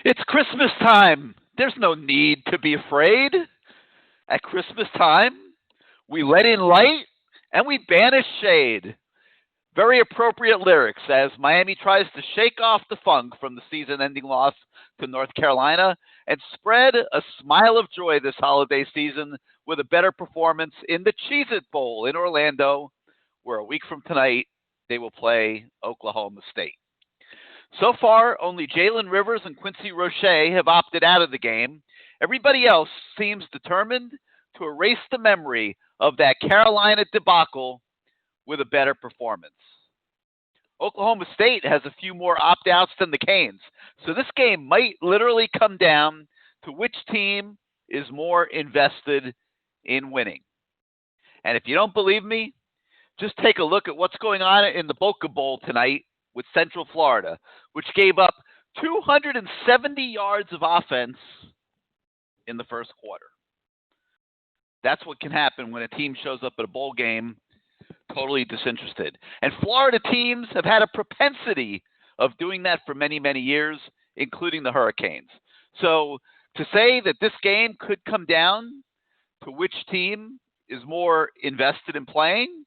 It's Christmas time. There's no need to be afraid. At Christmas time, we let in light and we banish shade. Very appropriate lyrics as Miami tries to shake off the funk from the season ending loss to North Carolina and spread a smile of joy this holiday season with a better performance in the Cheez-It Bowl in Orlando, where a week from tonight they will play Oklahoma State. So far, only Jalen Rivers and Quincy Roche have opted out of the game. Everybody else seems determined to erase the memory of that Carolina debacle with a better performance. Oklahoma State has a few more opt-outs than the Canes, so this game might literally come down to which team is more invested in winning. And if you don't believe me, just take a look at what's going on in the Boca Bowl tonight with Central Florida, which gave up 270 yards of offense in the first quarter. That's what can happen when a team shows up at a bowl game totally disinterested. And Florida teams have had a propensity of doing that for many, many years, including the Hurricanes. So to say that this game could come down to which team is more invested in playing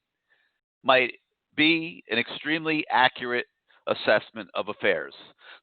might be an extremely accurate assessment of affairs.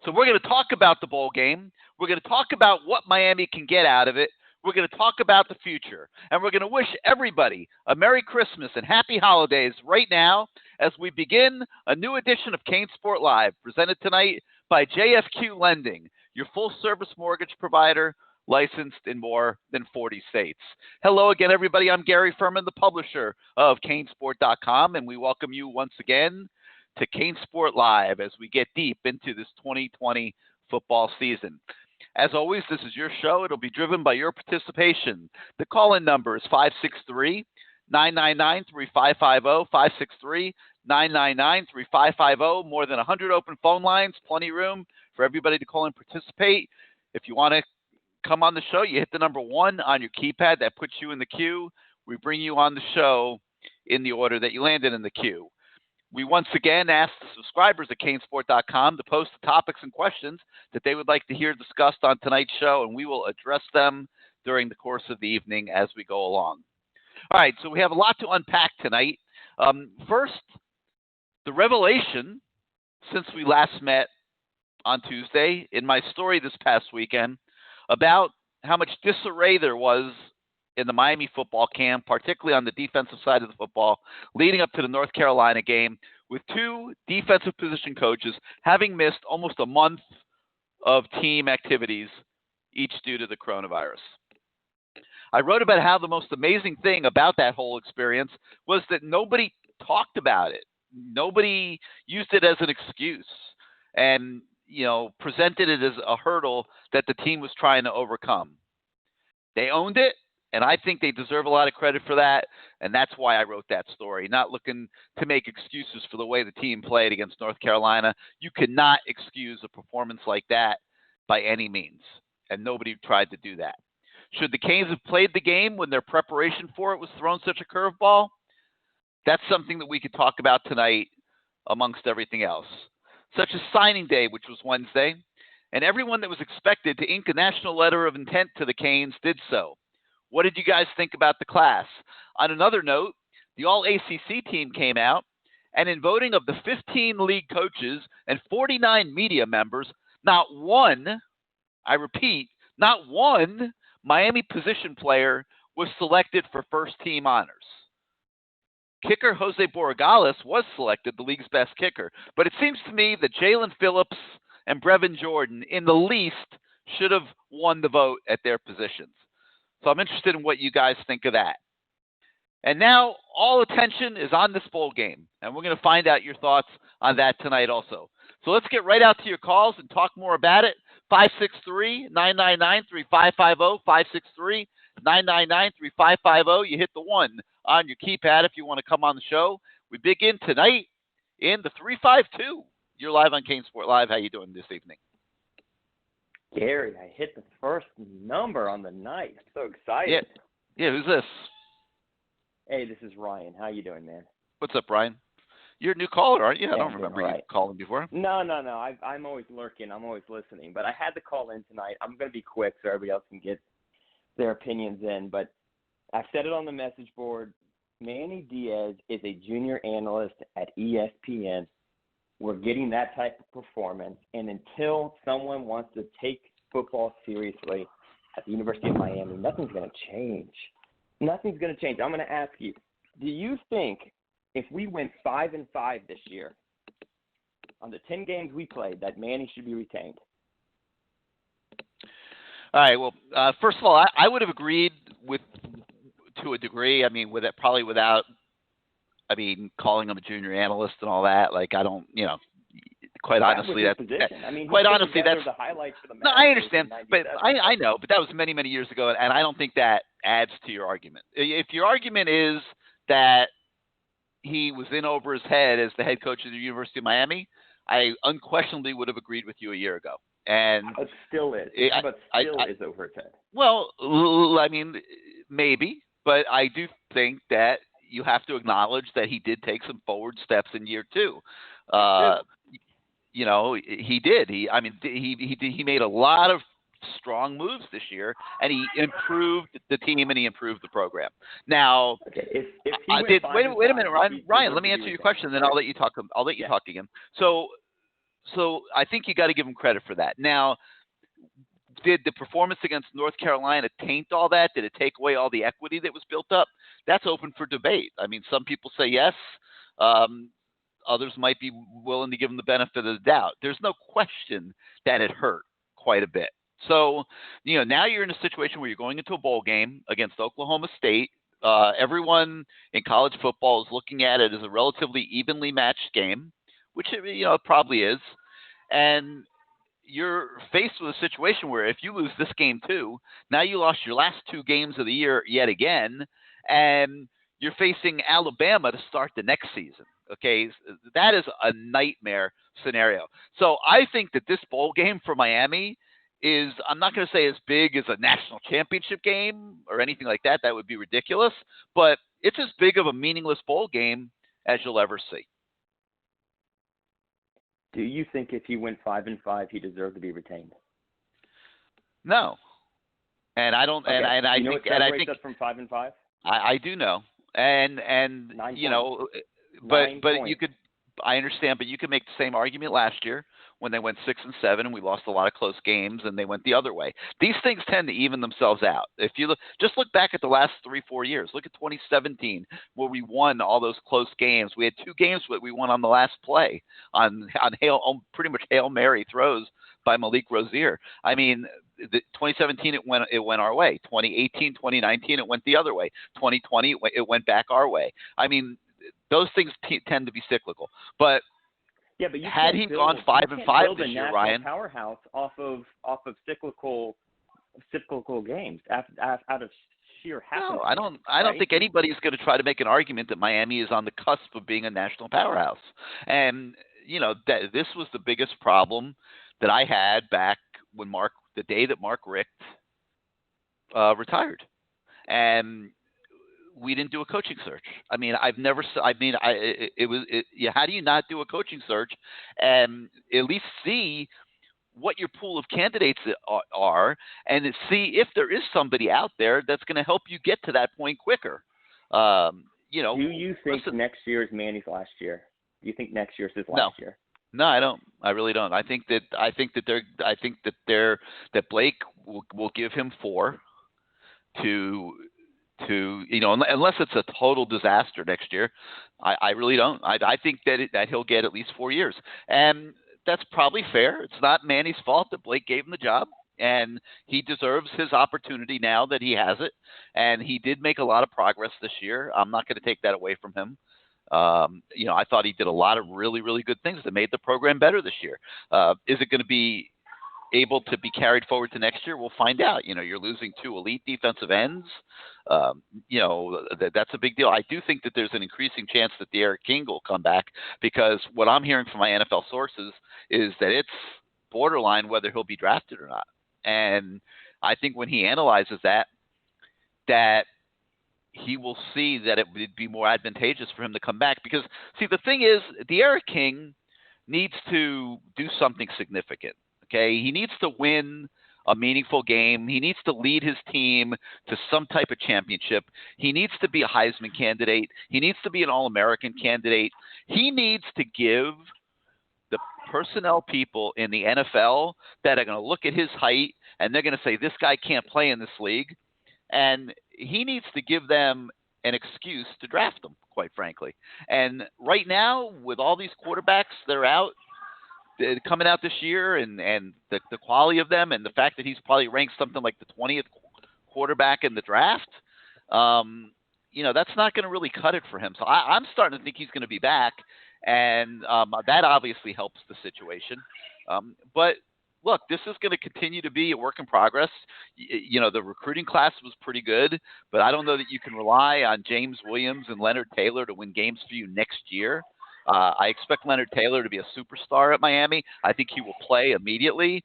So we're going to talk about the bowl game. We're going to talk about what Miami can get out of it. We're going to talk about the future. And we're going to wish everybody a Merry Christmas and Happy Holidays right now as we begin a new edition of CaneSport Live, presented tonight by JFQ Lending, your full-service mortgage provider licensed in more than 40 states. Hello again, everybody. I'm Gary Ferman, the publisher of CaneSport.com, and we welcome you once again to CaneSport Live as we get deep into this 2020 football season. As always, this is your show. It'll be driven by your participation. The call-in number is 563-999-3550, 563-999-3550. More than 100 open phone lines, plenty of room for everybody to call and participate. If you want to come on the show, you hit the number 1 on your keypad. That puts you in the queue. We bring you on the show in the order that you landed in the queue. We once again ask the subscribers at CaneSport.com to post the topics and questions that they would like to hear discussed on tonight's show, and we will address them during the course of the evening as we go along. All right, so we have a lot to unpack tonight. First, the revelation since we last met on Tuesday in my story this past weekend about how much disarray there was in the Miami football camp, particularly on the defensive side of the football, leading up to the North Carolina game, with 2 defensive position coaches having missed almost a month of team activities, each due to the coronavirus. I wrote about how the most amazing thing about that whole experience was that nobody talked about it. Nobody used it as an excuse and, presented it as a hurdle that the team was trying to overcome. They owned it. And I think they deserve a lot of credit for that, and that's why I wrote that story, not looking to make excuses for the way the team played against North Carolina. You cannot excuse a performance like that by any means, and nobody tried to do that. Should the Canes have played the game when their preparation for it was thrown such a curveball? That's something that we could talk about tonight amongst everything else, such as signing day, which was Wednesday, and everyone that was expected to ink a national letter of intent to the Canes did so. What did you guys think about the class? On another note, the All-ACC team came out, and in voting of the 15 league coaches and 49 media members, not one, I repeat, not one Miami position player was selected for first-team honors. Kicker Jose Borregales was selected, the league's best kicker, but it seems to me that Jalen Phillips and Brevin Jordan, in the least, should have won the vote at their positions. So I'm interested in what you guys think of that. And now all attention is on this bowl game, and we're going to find out your thoughts on that tonight also. So let's get right out to your calls and talk more about it. 563-999-3550, 563-999-3550. You hit the 1 on your keypad if you want to come on the show. We begin tonight in the 352. You're live on CaneSport Live. How you doing this evening? Gary, I hit the first number on the night. I'm so excited. Yeah, who's this? Hey, this is Ryan. How you doing, man? What's up, Ryan? You're a new caller, aren't you? I Yeah, don't I'm doing remember all you right. calling before. No. I'm always lurking. I'm always listening. But I had to call in tonight. I'm going to be quick so everybody else can get their opinions in. But I said it on the message board. Manny Diaz is a junior analyst at ESPN. We're getting that type of performance. And until someone wants to take football seriously at the University of Miami, nothing's going to change. Nothing's going to change. I'm going to ask you, do you think if we went 5-5 this year on the 10 games we played, that Manny should be retained? All right. Well, first of all, I would have agreed with to a degree. I mean, with it probably without. I mean, calling him a junior analyst and all that. Like, I don't. Quite honestly, that's I mean, quite honestly that's the highlights for the no. I understand, but I know, but that was many years ago, and I don't think that adds to your argument. If your argument is that he was in over his head as the head coach of the University of Miami, I unquestionably would have agreed with you a year ago. And it still is. Is over his head. Well, I mean, maybe, but I do think that you have to acknowledge that he did take some forward steps in year two. He did. He made a lot of strong moves this year, and he improved the team and he improved the program. Now, okay, if wait a minute, Ryan. Let me answer your question, then I'll let you talk. I'll let you talk again. So I think you got to give him credit for that. Now, did the performance against North Carolina taint all that? Did it take away all the equity that was built up? That's open for debate. I mean, some people say yes. Others might be willing to give him the benefit of the doubt. There's no question that it hurt quite a bit. So, now you're in a situation where you're going into a bowl game against Oklahoma State. Everyone in college football is looking at it as a relatively evenly matched game, which, it probably is. And you're faced with a situation where if you lose this game too, now you lost your last two games of the year yet again, and you're facing Alabama to start the next season. Okay, that is a nightmare scenario. So I think that this bowl game for Miami is, I'm not going to say as big as a national championship game or anything like that. That would be ridiculous. But it's as big of a meaningless bowl game as you'll ever see. Do you think if he went 5-5, he deserved to be retained? No, and I don't. Okay. And I think. And I think us from 5-5. I do know. And 9 but you could. I understand, but you could make the same argument last year when they went 6-7 and we lost a lot of close games and they went the other way. These things tend to even themselves out. If you look back at the last 3-4 years, look at 2017 where we won all those close games. We had 2 games that we won on the last play on pretty much Hail Mary throws by Malik Rozier. I mean, 2017 it went our way. 2018, 2019 it went the other way. 2020 it went back our way. I mean, those things tend to be cyclical. But yeah, but had he gone 5-5 this year, Ryan, powerhouse off of cyclical games out of sheer happenstance. No, I don't think anybody's going to try to make an argument that Miami is on the cusp of being a national powerhouse. And that this was the biggest problem that I had back when the day that Mark Richt retired, and we didn't do a coaching search. I mean, how do you not do a coaching search and at least see what your pool of candidates are and see if there is somebody out there that's going to help you get to that point quicker? Do you think next year is Manny's last year? Do you think next year is his last year? No, I don't. I really don't. I think that Blake will give him 4 to unless it's a total disaster next year. I really don't. I think that he'll get at least 4 years, and that's probably fair. It's not Manny's fault that Blake gave him the job, and he deserves his opportunity now that he has it. And he did make a lot of progress this year. I'm not going to take that away from him. I thought he did a lot of really, really good things that made the program better this year. Is it going to be able to be carried forward to next year? We'll find out. You're losing 2 elite defensive ends. That's a big deal. I do think that there's an increasing chance that the Eric King will come back, because what I'm hearing from my NFL sources is that it's borderline whether he'll be drafted or not. And I think when he analyzes that he will see that it would be more advantageous for him to come back. Because, see, the thing is, De'Ara King needs to do something significant. Okay, he needs to win a meaningful game. He needs to lead his team to some type of championship. He needs to be a Heisman candidate. He needs to be an All-American candidate. He needs to give the personnel people in the NFL that are going to look at his height and they're going to say, this guy can't play in this league. And he needs to give them an excuse to draft him, quite frankly. And right now, with all these quarterbacks that are out, coming out this year, and the quality of them, and the fact that he's probably ranked something like the 20th quarterback in the draft, that's not going to really cut it for him. So I'm starting to think he's going to be back, and that obviously helps the situation. But look, this is going to continue to be a work in progress. The recruiting class was pretty good, but I don't know that you can rely on James Williams and Leonard Taylor to win games for you next year. I expect Leonard Taylor to be a superstar at Miami. I think he will play immediately.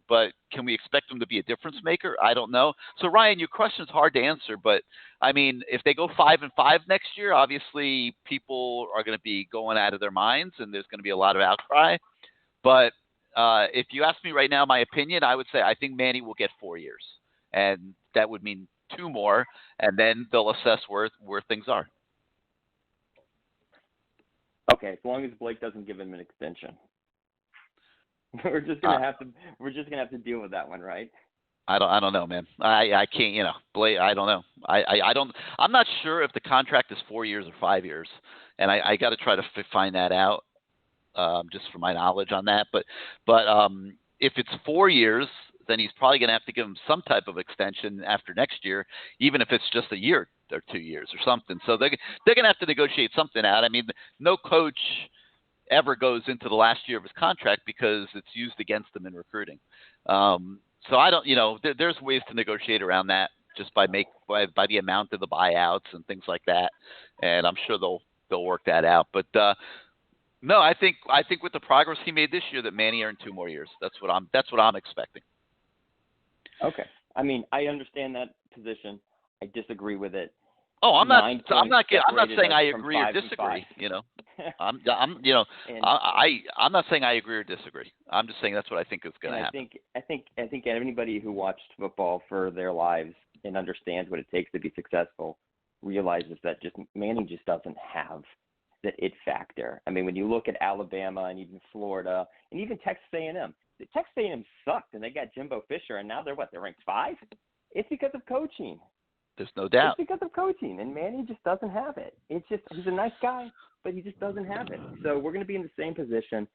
But can we expect him to be a difference maker? I don't know. So, Ryan, your question is hard to answer. But, I mean, if they go 5-5 next year, obviously people are going to be going out of their minds, and there's going to be a lot of outcry. But if you ask me right now my opinion, I would say I think Manny will get 4 years. And that would mean 2 more, and then they'll assess where things are. Okay, as long as Blake doesn't give him an extension, we're just gonna have to deal with that one, right? I don't know, man. I can't, Blake. I don't know. I'm not sure if the contract is 4 years or 5 years, and I got to try to find that out, just for my knowledge on that. But if it's 4 years, then he's probably gonna have to give him some type of extension after next year, even if it's just a year or 2 years or something. So they're going to have to negotiate something out. I mean, no coach ever goes into the last year of his contract because it's used against them in recruiting. So I don't, there's ways to negotiate around that just by the amount of the buyouts and things like that. And I'm sure they'll work that out. But no, I think with the progress he made this year that Manny earned 2 more years. That's what I'm expecting. Okay. I mean, I understand that position. I disagree with it. Oh, I'm not saying I agree or disagree. I'm not saying I agree or disagree. I'm just saying that's what I think is going to happen. I think anybody who watched football for their lives and understands what it takes to be successful realizes that Manning just doesn't have the it factor. I mean, when you look at Alabama and even Florida and even Texas A&M, Texas A&M sucked and they got Jimbo Fisher and now they're ranked 5. It's because of coaching. There's no doubt. It's because of coaching, and Manny just doesn't have it. It's just he's a nice guy, but he just doesn't have it. So we're going to be in the same position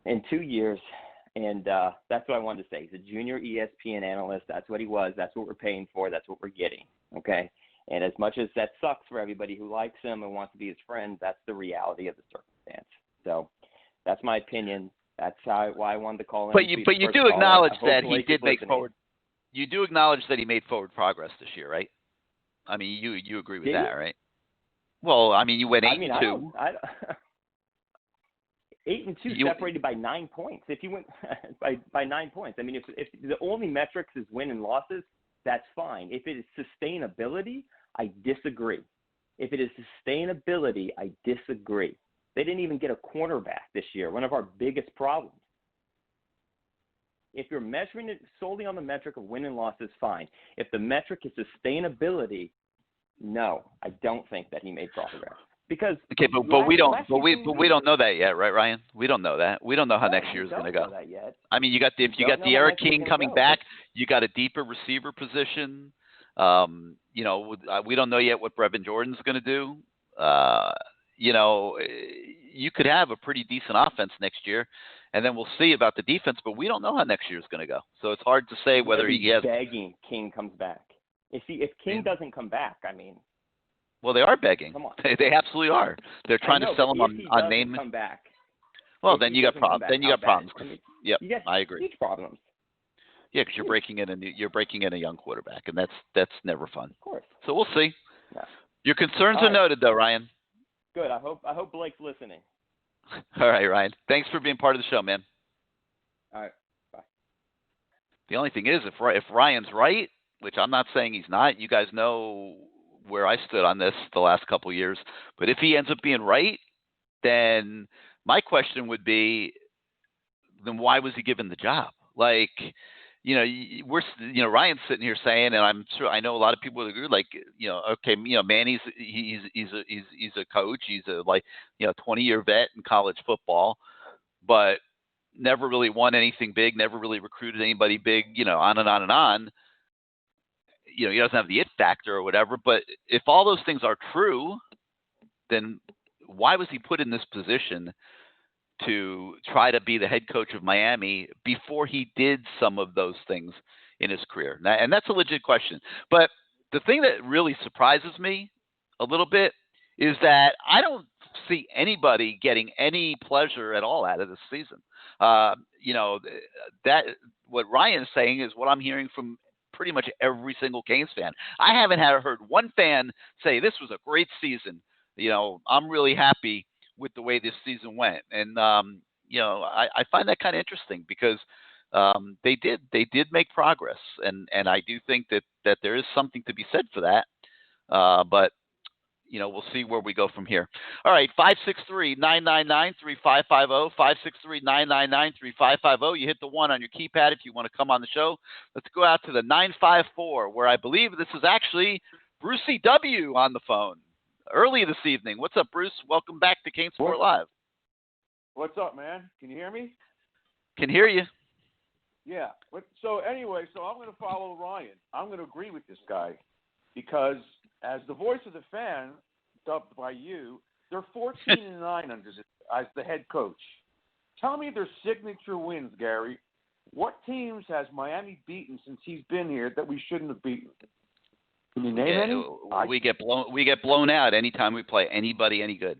in 2 years, and that's what I wanted to say. He's a junior ESPN analyst. That's what he was. That's what we're paying for. That's what we're getting, okay? And as much as that sucks for everybody who likes him and wants to be his friend, that's the reality of the circumstance. So that's my opinion. That's why I wanted to call in. But you do acknowledge that he did make forward. You do acknowledge that he made forward progress this year, right? I mean, you agree with that, right? Well, I mean, you went 8-2. 8-2 separated by 9 points. If you went by 9 points, I mean, if the only metrics is win and losses, that's fine. If it is sustainability, I disagree. If it is sustainability, I disagree. They didn't even get a cornerback this year, one of our biggest problems. If you're measuring it solely on the metric of win and losses, fine. If the metric is sustainability, no, I don't think that he made progress. Because but we don't know that yet, right, Ryan? We don't know that. We don't know how next year is going to go. Know that yet. I mean, you got De'Ara King coming back. You got a deeper receiver position. We don't know yet what Brevin Jordan's going to do. You could have a pretty decent offense next year. And then we'll see about the defense, but we don't know how next year is going to go. So it's hard to say whether he has. Begging King comes back. If King doesn't come back, I mean. Well, they are begging. Come on. They absolutely are. They're trying to sell him on name. Come back. Well, then you got problems. Then you got problems. I mean, yep, I agree. Huge problems. Yeah, because you're breaking in a young quarterback, and that's never fun. Of course. So we'll see. Yeah. Your concerns are noted, though, Ryan. Good. I hope Blake's listening. All right, Ryan. Thanks for being part of the show, man. All right. Bye. The only thing is, if Ryan's right, which I'm not saying he's not, you guys know where I stood on this the last couple of years. But if he ends up being right, then my question would be, then why was he given the job? Like, Ryan's sitting here saying, and I'm sure I know a lot of people would agree. Like, okay, Manny's he's a coach. He's a 20-year vet in college football, but never really won anything big. Never really recruited anybody big. On and on and on. He doesn't have the it factor or whatever. But if all those things are true, then why was he put in this position to try to be the head coach of Miami before he did some of those things in his career? And that's a legit question. But the thing that really surprises me a little bit is that I don't see anybody getting any pleasure at all out of this season. That what Ryan is saying is what I'm hearing from pretty much every single Canes fan. I haven't heard one fan say this was a great season. I'm really happy with the way this season went. And, I find that kind of interesting because they did make progress. And I do think that there is something to be said for that. But, we'll see where we go from here. All right, 563-999-3550, 563-999-3550. You hit the 1 on your keypad if you want to come on the show. Let's go out to the 954, where I believe this is actually Brucey W. on the phone early this evening. What's up, Bruce? Welcome back to CaneSport Live. What's up, man? Can you hear me? Can hear you. Yeah. So I'm going to follow Ryan. I'm going to agree with this guy because as the voice of the fan, dubbed by you, they're 14-9 as the head coach. Tell me their signature wins, Gary. What teams has Miami beaten since he's been here that we shouldn't have beaten? Can you name any? We get blown out anytime we play anybody any good.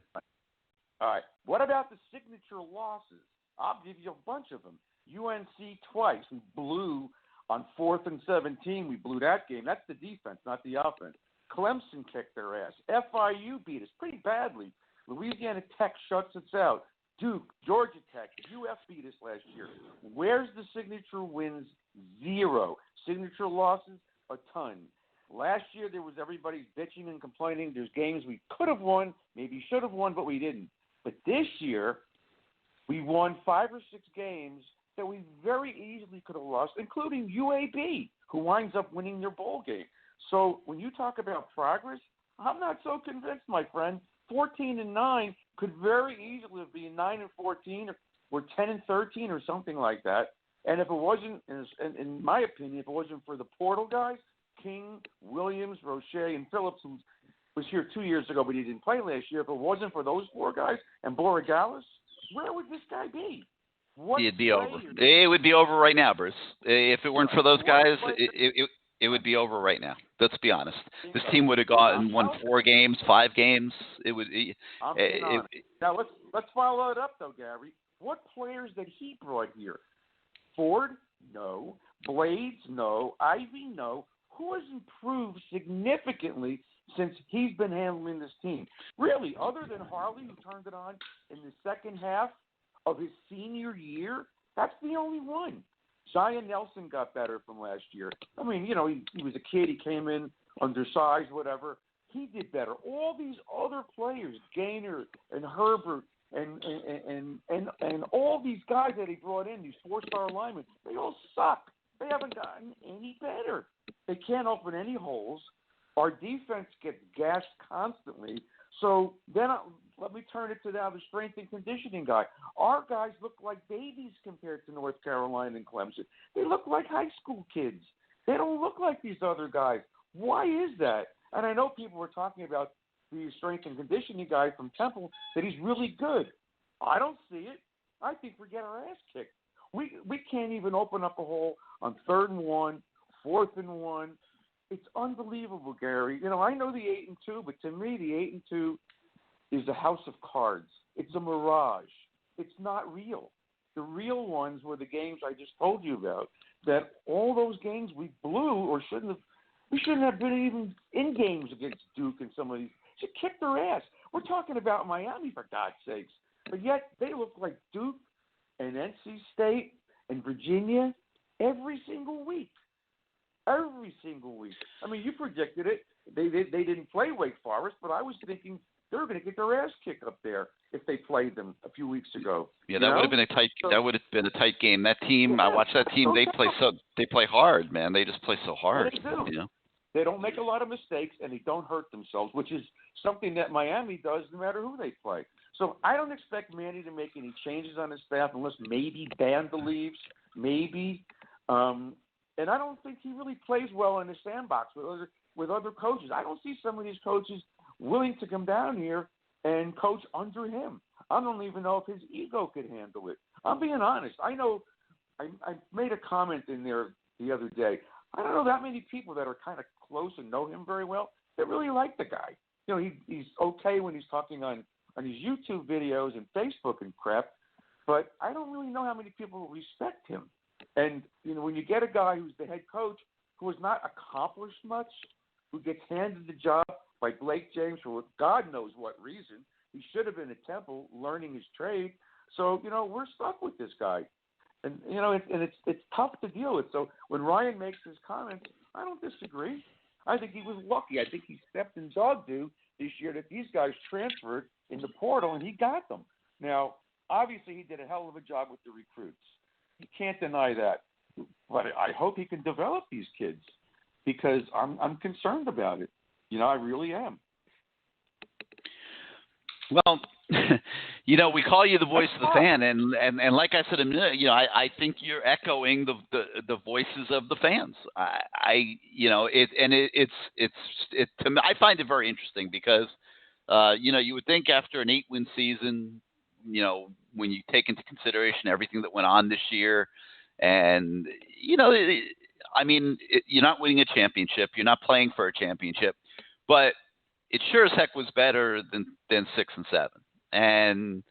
All right. What about the signature losses? I'll give you a bunch of them. UNC twice. We blew on 4th and 17. We blew that game. That's the defense, not the offense. Clemson kicked their ass. FIU beat us pretty badly. Louisiana Tech shuts us out. Duke, Georgia Tech, UF beat us last year. Where's the signature wins? 0. Signature losses? A ton. Last year, there was everybody bitching and complaining. There's games we could have won, maybe should have won, but we didn't. But this year, we won 5 or 6 games that we very easily could have lost, including UAB, who winds up winning their bowl game. So when you talk about progress, I'm not so convinced, my friend. 14-9 could very easily be 9-14 or 10-13 or something like that. And if it wasn't, in my opinion, if it wasn't for the portal guys, King, Williams, Roche, and Phillips, who was here 2 years ago, but he didn't play last year. If it wasn't for those 4 guys and Borregales, where would this guy be? It'd be over. It would be over right now, Bruce. If it weren't for those guys, it would be over right now. Let's be honest. This team would have gone and won 4 games, 5 games. It would. Now let's follow it up though, Gary. What players that he brought here? Ford, no. Blades, no. Ivy, no. Who has improved significantly since he's been handling this team? Really, other than Harley, who turned it on in the second half of his senior year, that's the only one. Zion Nelson got better from last year. I mean, he was a kid. He came in undersized, whatever. He did better. All these other players, Gaynor and Herbert and all these guys that he brought in, these 4-star linemen, they all suck. They haven't gotten any better. They can't open any holes. Our defense gets gashed constantly. So then let me turn it to now the strength and conditioning guy. Our guys look like babies compared to North Carolina and Clemson. They look like high school kids. They don't look like these other guys. Why is that? And I know people were talking about the strength and conditioning guy from Temple, that he's really good. I don't see it. I think we get our ass kicked. We can't even open up a hole on 3rd and 1, 4th and 1. It's unbelievable, Gary. I know the 8-2, but to me, the 8-2 is a house of cards. It's a mirage. It's not real. The real ones were the games I just told you about. That all those games we blew or we shouldn't have been even in games against Duke and some of these. Should kick their ass. We're talking about Miami, for God's sakes. But yet they look like Duke and NC State and Virginia every single week. every single week. I mean, you predicted it. They didn't play Wake Forest, but I was thinking they were going to get their ass kicked up there if they played them a few weeks ago. Yeah, that would have been a tight. That would have been a tight game. That team, I watched that team. They play hard, man. They just play so hard. They do. You know? They don't make a lot of mistakes, and they don't hurt themselves, which is something that Miami does no matter who they play. So I don't expect Manny to make any changes on his staff unless maybe Banda leaves, maybe. And I don't think he really plays well in the sandbox with other coaches. I don't see some of these coaches willing to come down here and coach under him. I don't even know if his ego could handle it. I'm being honest. I know I made a comment in there the other day. I don't know that many people that are kind of close and know him very well that really like the guy. You know, he's okay when he's talking on his YouTube videos and Facebook and crap, but I don't really know how many people respect him. And, you know, when you get a guy who's the head coach who has not accomplished much, who gets handed the job by Blake James for God knows what reason, he should have been at Temple learning his trade. So, you know, we're stuck with this guy. And, you know, it's tough to deal with. So when Ryan makes his comments, I don't disagree. I think he was lucky. I think he stepped in dog do this year that these guys transferred in the portal, and he got them. Now, obviously, he did a hell of a job with the recruits. You can't deny that. But I hope he can develop these kids because I'm concerned about it. You know, I really am. Well, you know, we call you the voice of the fan, and like I said a minute, you know, I think you're echoing the voices of the fans. You know, it's to me, I find it very interesting because, you know, you would think after an 8-win season, you know, when you take into consideration everything that went on this year, and you know, I mean, you're not winning a championship, you're not playing for a championship, but it sure as heck was better than 6 and 7. And,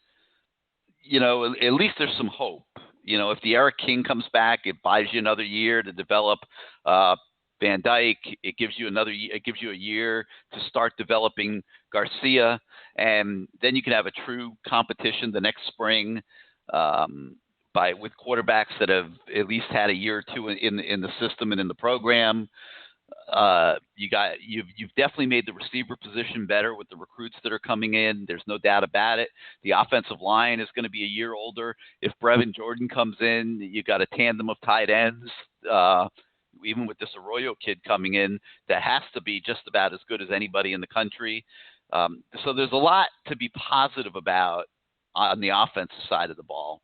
you know, at least there's some hope. You know, if the Eric King comes back, it buys you another year to develop Van Dyke. It gives you a year to start developing Garcia. And then you can have a true competition the next spring with quarterbacks that have at least had a year or two in the system and in the program. You've definitely made the receiver position better with the recruits that are coming in. There's no doubt about it. The offensive line is going to be a year older. If Brevin Jordan comes in, you got a tandem of tight ends. Even with this Arroyo kid coming in, that has to be just about as good as anybody in the country. So there's a lot to be positive about on the offensive side of the ball,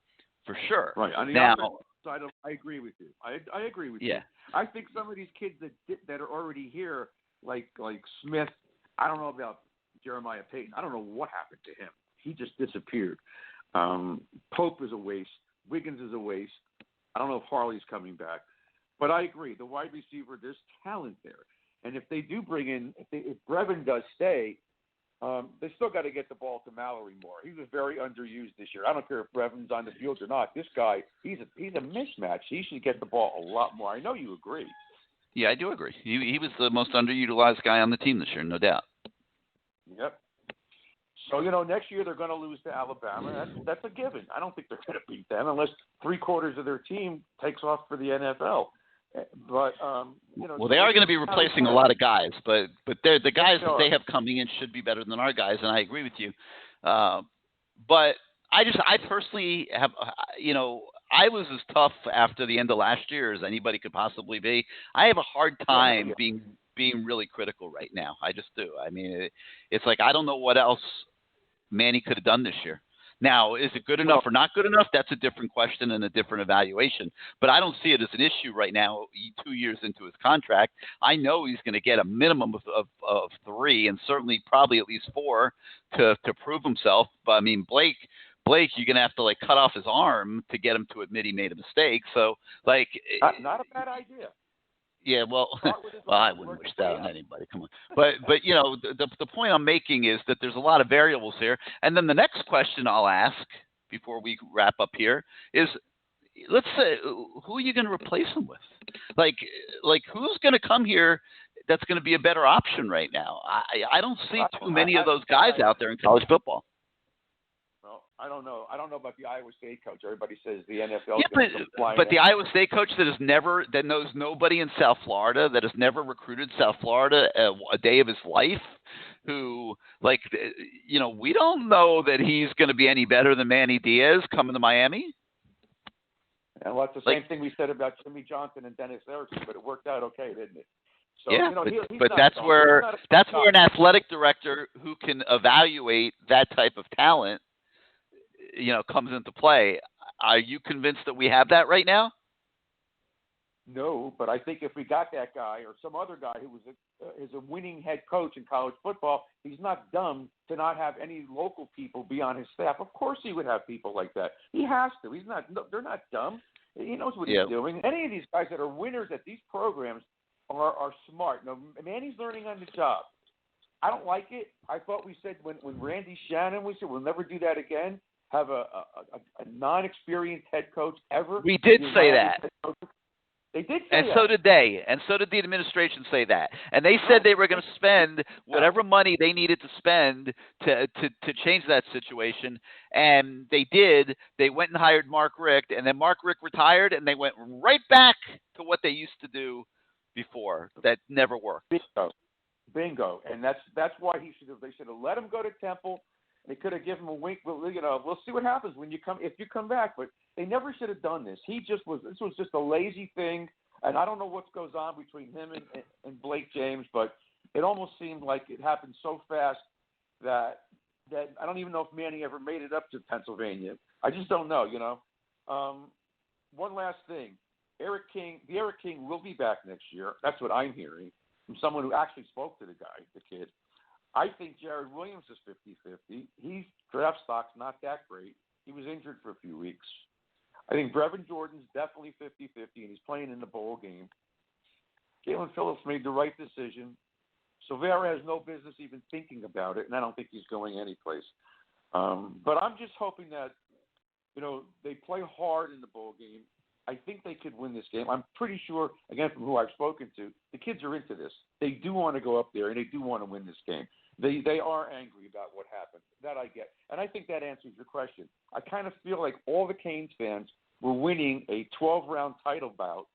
for sure. Right. On the offensive side, I agree with you. I agree with you. I think some of these kids that are already here, like Smith, I don't know about Jeremiah Payton. I don't know what happened to him. He just disappeared. Pope is a waste. Wiggins is a waste. I don't know if Harley's coming back. But I agree. The wide receiver, there's talent there. And if they do bring in, if Brevin does stay, they still got to get the ball to Mallory more. He was very underused this year. I don't care if Brevin's on the field or not. This guy, he's a mismatch. He should get the ball a lot more. I know you agree. Yeah, I do agree. He was the most underutilized guy on the team this year, no doubt. Yep. So, you know, next year they're going to lose to Alabama. That's a given. I don't think they're going to beat them unless 3/4 of their team takes off for the NFL. But you know, well, they are going to be replacing a lot of guys, but the guys that they have coming in should be better than our guys, and I agree with you. But I personally have, you know, I was as tough after the end of last year as anybody could possibly be. I have a hard time being really critical right now. I just do. I mean, it's like I don't know what else Manny could have done this year. Now, is it good enough or not good enough? That's a different question and a different evaluation. But I don't see it as an issue right now, 2 years into his contract. I know he's going to get a minimum of 3 and certainly probably at least 4 to prove himself. But, I mean, Blake, you're going to have to, like, cut off his arm to get him to admit he made a mistake. So, like – not a bad idea. Yeah, well, I wouldn't wish that on anybody. Come on, but you know, the point I'm making is that there's a lot of variables here. And then the next question I'll ask before we wrap up here is, let's say, who are you going to replace him with? Like who's going to come here that's going to be a better option right now? I don't see too many of those guys out there in college football. Well, I don't know. I don't know about the Iowa State coach. Everybody says the NFL. Yeah, but the Iowa State coach that knows nobody in South Florida, that has never recruited South Florida a day of his life, who, like, we don't know that he's going to be any better than Manny Diaz coming to Miami. And well, that's the same thing we said about Jimmy Johnson and Dennis Erickson, but it worked out okay, didn't it? So, yeah, he's but that's where an athletic director who can evaluate that type of talent, comes into play. Are you convinced that we have that right now? No, but I think if we got that guy or some other guy who is a winning head coach in college football, he's not dumb to not have any local people be on his staff. Of course he would have people like that. He has to. They're not dumb. He knows what he's doing. Any of these guys that are winners at these programs are smart. Now, Manny's learning on the job. I don't like it. I thought we said when Randy Shannon, we said we'll never do that again, have a non-experienced head coach ever. We did say that. They did say and that. So did they. And so did the administration say that. And they said they were going to spend whatever money they needed to spend to change that situation. And they did. They went and hired Mark Richt. And then Mark Richt retired, and they went right back to what they used to do before. That never worked. Bingo. And that's why they should have let him go to Temple. They could have given him a wink. We'll see what happens if you come back. But they never should have done this. This was just a lazy thing. And I don't know what goes on between him and Blake James, but it almost seemed like it happened so fast that I don't even know if Manny ever made it up to Pennsylvania. I just don't know, One last thing. The Eric King will be back next year. That's what I'm hearing from someone who actually spoke to the kid. I think Jared Williams is 50-50. His draft stock's not that great. He was injured for a few weeks. I think Brevin Jordan's definitely 50-50, and he's playing in the bowl game. Jalen Phillips made the right decision. Silvera has no business even thinking about it, and I don't think he's going anyplace. But I'm just hoping that, they play hard in the bowl game. I think they could win this game. I'm pretty sure, again, from who I've spoken to, the kids are into this. They do want to go up there, and they do want to win this game. They are angry about what happened. That I get. And I think that answers your question. I kind of feel like all the Canes fans were winning a 12-round title bout.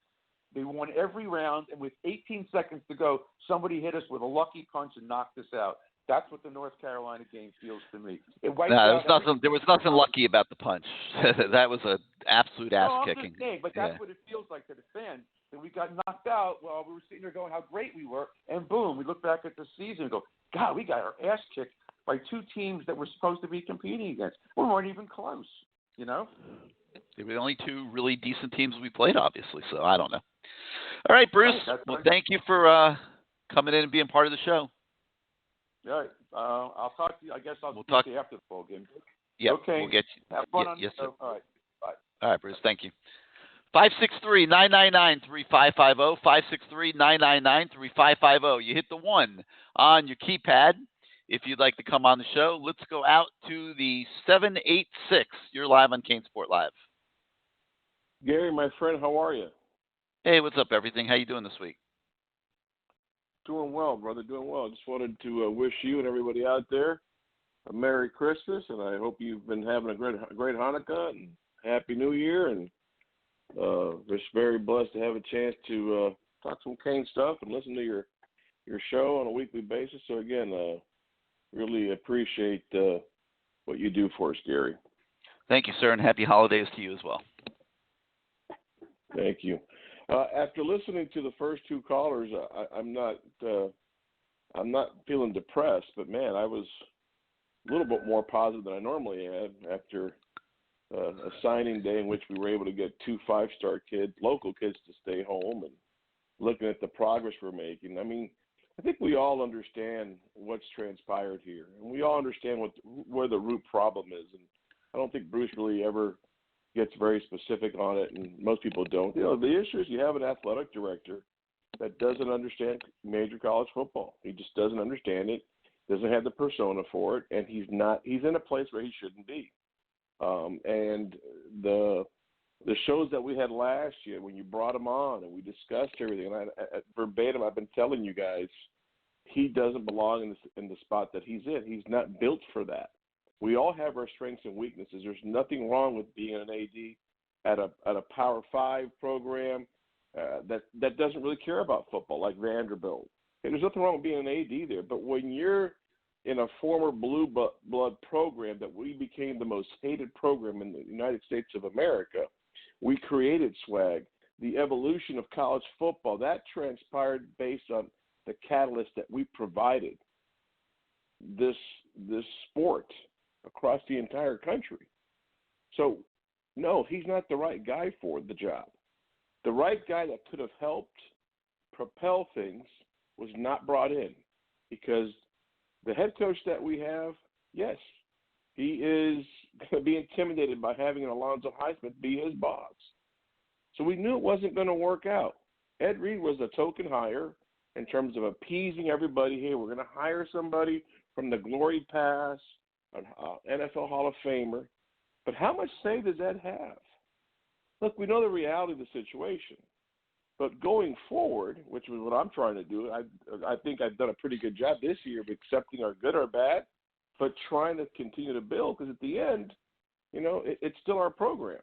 They won every round, and with 18 seconds to go, somebody hit us with a lucky punch and knocked us out. That's what the North Carolina game feels to me. There was nothing lucky about the punch. That was an absolute ass-kicking. I'm just saying, but that's what it feels like to the fans, that we got knocked out while we were sitting there going how great we were, and boom, we look back at the season and go, God, we got our ass kicked by two teams that we're supposed to be competing against. We weren't even close, They were the only two really decent teams we played, obviously, so I don't know. All right, Bruce, thank you for coming in and being part of the show. All right. I'll talk to you. I guess I'll talk to you after the bowl game. Yeah. Okay. We'll get you. Have fun on yes, the show. All right. Bye. All right, Bruce. Thank you. 563-999-3550. 563-999-3550. You hit the 1 on your keypad if you'd like to come on the show. Let's go out to the 786. You're live on CaneSport Live. Gary, my friend, how are you? Hey, what's up, everything? How you doing this week? Doing well, brother. Doing well. Just wanted to wish you and everybody out there a Merry Christmas, and I hope you've been having a great Hanukkah and Happy New Year. And just very blessed to have a chance to talk some Cane stuff and listen to your show on a weekly basis. So again, really appreciate what you do for us, Gary. Thank you, sir, and happy holidays to you as well. Thank you. After listening to the first two callers, I'm not feeling depressed, but man, I was a little bit more positive than I normally am after a signing day in which we were able to get 2 5-star kids, local kids, to stay home, and looking at the progress we're making. I mean, I think we all understand what's transpired here, and we all understand where the root problem is. And I don't think Bruce really ever gets very specific on it, and most people don't. The issue is you have an athletic director that doesn't understand major college football. He just doesn't understand it, doesn't have the persona for it, and he's in a place where he shouldn't be. And the shows that we had last year when you brought him on and we discussed everything, and verbatim, I've been telling you guys, he doesn't belong in the spot that he's in. He's not built for that. We all have our strengths and weaknesses. There's nothing wrong with being an AD at a Power 5 program that doesn't really care about football, like Vanderbilt. And there's nothing wrong with being an AD there. But when you're in a former blue blood program that we became the most hated program in the United States of America, we created SWAG. The evolution of college football, that transpired based on the catalyst that we provided this sport across the entire country. So, no, he's not the right guy for the job. The right guy that could have helped propel things was not brought in, because the head coach that we have, yes, he is going to be intimidated by having an Alonzo Highsmith be his boss. So we knew it wasn't going to work out. Ed Reed was a token hire in terms of appeasing everybody. Hey, we're going to hire somebody from the glory pass, an NFL Hall of Famer. But how much say does Ed have? Look, we know the reality of the situation. But going forward, which is what I'm trying to do, I think I've done a pretty good job this year of accepting our good or bad, but trying to continue to build, because at the end, it's still our program.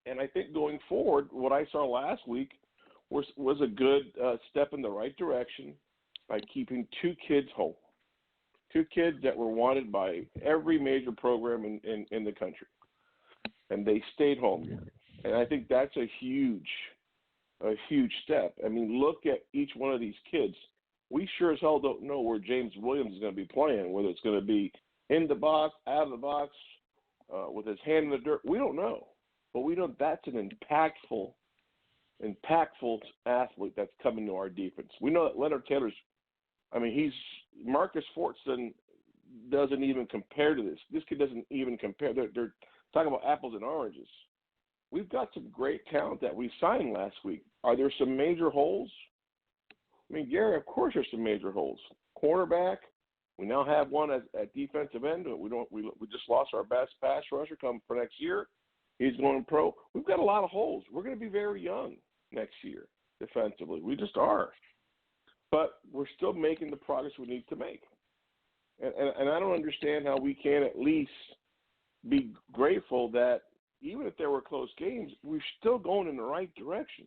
And I think going forward, what I saw last week was a good step in the right direction by keeping 2 kids home, 2 kids that were wanted by every major program in the country, and they stayed home. And I think that's a huge step. I mean, look at each one of these kids. We sure as hell don't know where James Williams is going to be playing, whether it's going to be in the box, out of the box, with his hand in the dirt. We don't know. But we know that's an impactful athlete that's coming to our defense. We know that Leonard Taylor's, Marcus Fortson doesn't even compare to this. This kid doesn't even compare. They're talking about apples and oranges. We've got some great talent that we signed last week. Are there some major holes? Gary, of course there's some major holes. Cornerback, we now have one at defensive end. We just lost our best pass rusher coming for next year. He's going pro. We've got a lot of holes. We're going to be very young next year defensively. We just are. But we're still making the progress we need to make. And I don't understand how we can't at least be grateful that even if there were close games, we're still going in the right direction.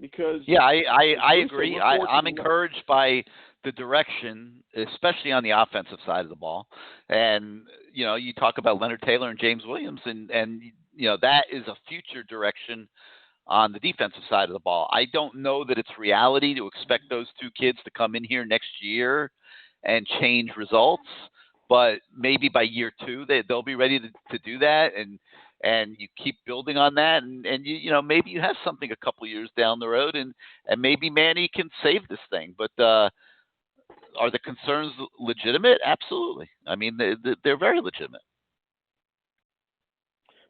Because I agree. I'm encouraged by the direction, especially on the offensive side of the ball. And, you talk about Leonard Taylor and James Williams, and that is a future direction on the defensive side of the ball. I don't know that it's reality to expect those 2 kids to come in here next year and change results, but maybe by year 2 they'll be ready to do that, and you keep building on that, and maybe you have something a couple years down the road, and maybe Manny can save this thing. But are the concerns legitimate? Absolutely. They're very legitimate.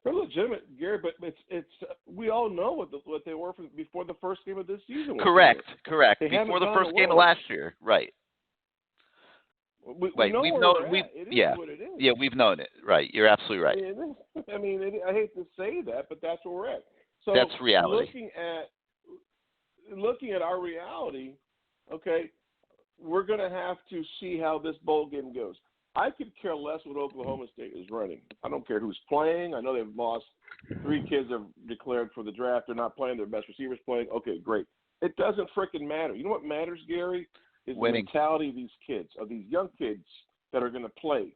They're legitimate, Gary, but it's we all know what they were from before the first game of this season. Correct. Before the first game of last year, right? We know where we're at. It is what it is. Yeah, we've known it. Right. You're absolutely right. I hate to say that, but that's where we're at. So that's reality. Looking at our reality, okay, we're going to have to see how this bowl game goes. I could care less what Oklahoma State is running. I don't care who's playing. I know they've lost 3 kids have declared for the draft. They're not playing. Their best receivers playing. Okay, great. It doesn't freaking matter. You know what matters, Gary? Is winning. The mentality of these kids, of these young kids that are going to play.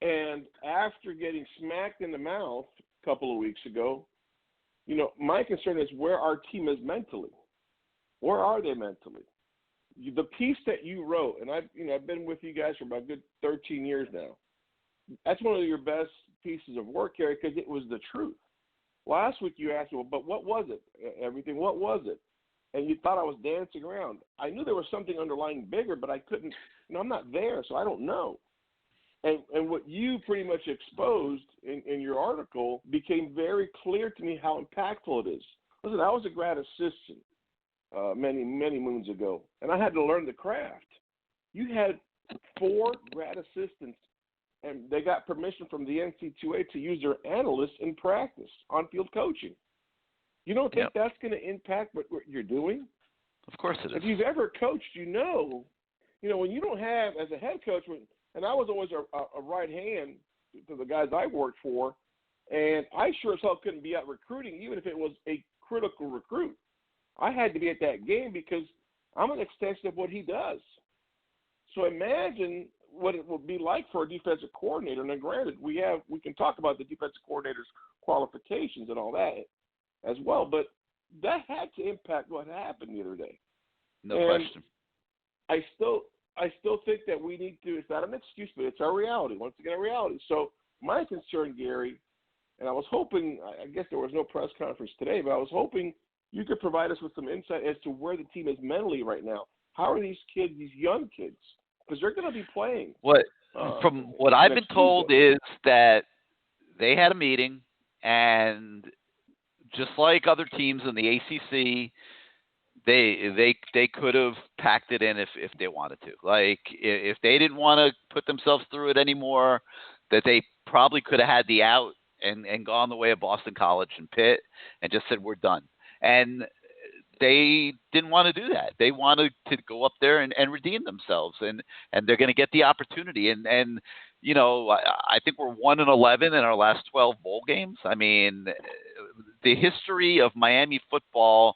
And after getting smacked in the mouth a couple of weeks ago, my concern is where our team is mentally. Where are they mentally? The piece that you wrote, and I've been with you guys for about a good 13 years now. That's one of your best pieces of work, Gary, because it was the truth. Last week you asked me, well, but what was it? Everything, what was it? And you thought I was dancing around. I knew there was something underlying bigger, but I couldn't, I'm not there, so I don't know. And what you pretty much exposed in your article became very clear to me how impactful it is. Listen, I was a grad assistant many, many moons ago, and I had to learn the craft. You had 4 grad assistants, and they got permission from the NC2A to use their analysts in practice, on-field coaching. You don't think that's going to impact what you're doing? Of course it is. If you've ever coached, when you don't have, as a head coach, and I was always a right hand to the guys I worked for, and I sure as hell couldn't be out recruiting, even if it was a critical recruit. I had to be at that game because I'm an extension of what he does. So imagine what it will be like for a defensive coordinator. Now, granted, we can talk about the defensive coordinator's qualifications and all that as well, but that had to impact what happened the other day. No question. I still think that we need to. It's not an excuse, but it's our reality. Once again, a reality. So my concern, Gary, and I was hoping. I guess there was no press conference today, but I was hoping you could provide us with some insight as to where the team is mentally right now. How are these kids, these young kids, because they're going to be playing? From what I've been told is that they had a meeting, and just like other teams in the ACC, they could have packed it in if they wanted to. Like, if they didn't want to put themselves through it anymore, that they probably could have had the out and gone the way of Boston College and Pitt and just said, we're done. And they didn't want to do that. They wanted to go up there and redeem themselves, and they're going to get the opportunity. And you know, I think we're 1-11 in our last 12 bowl games. I mean, the history of Miami football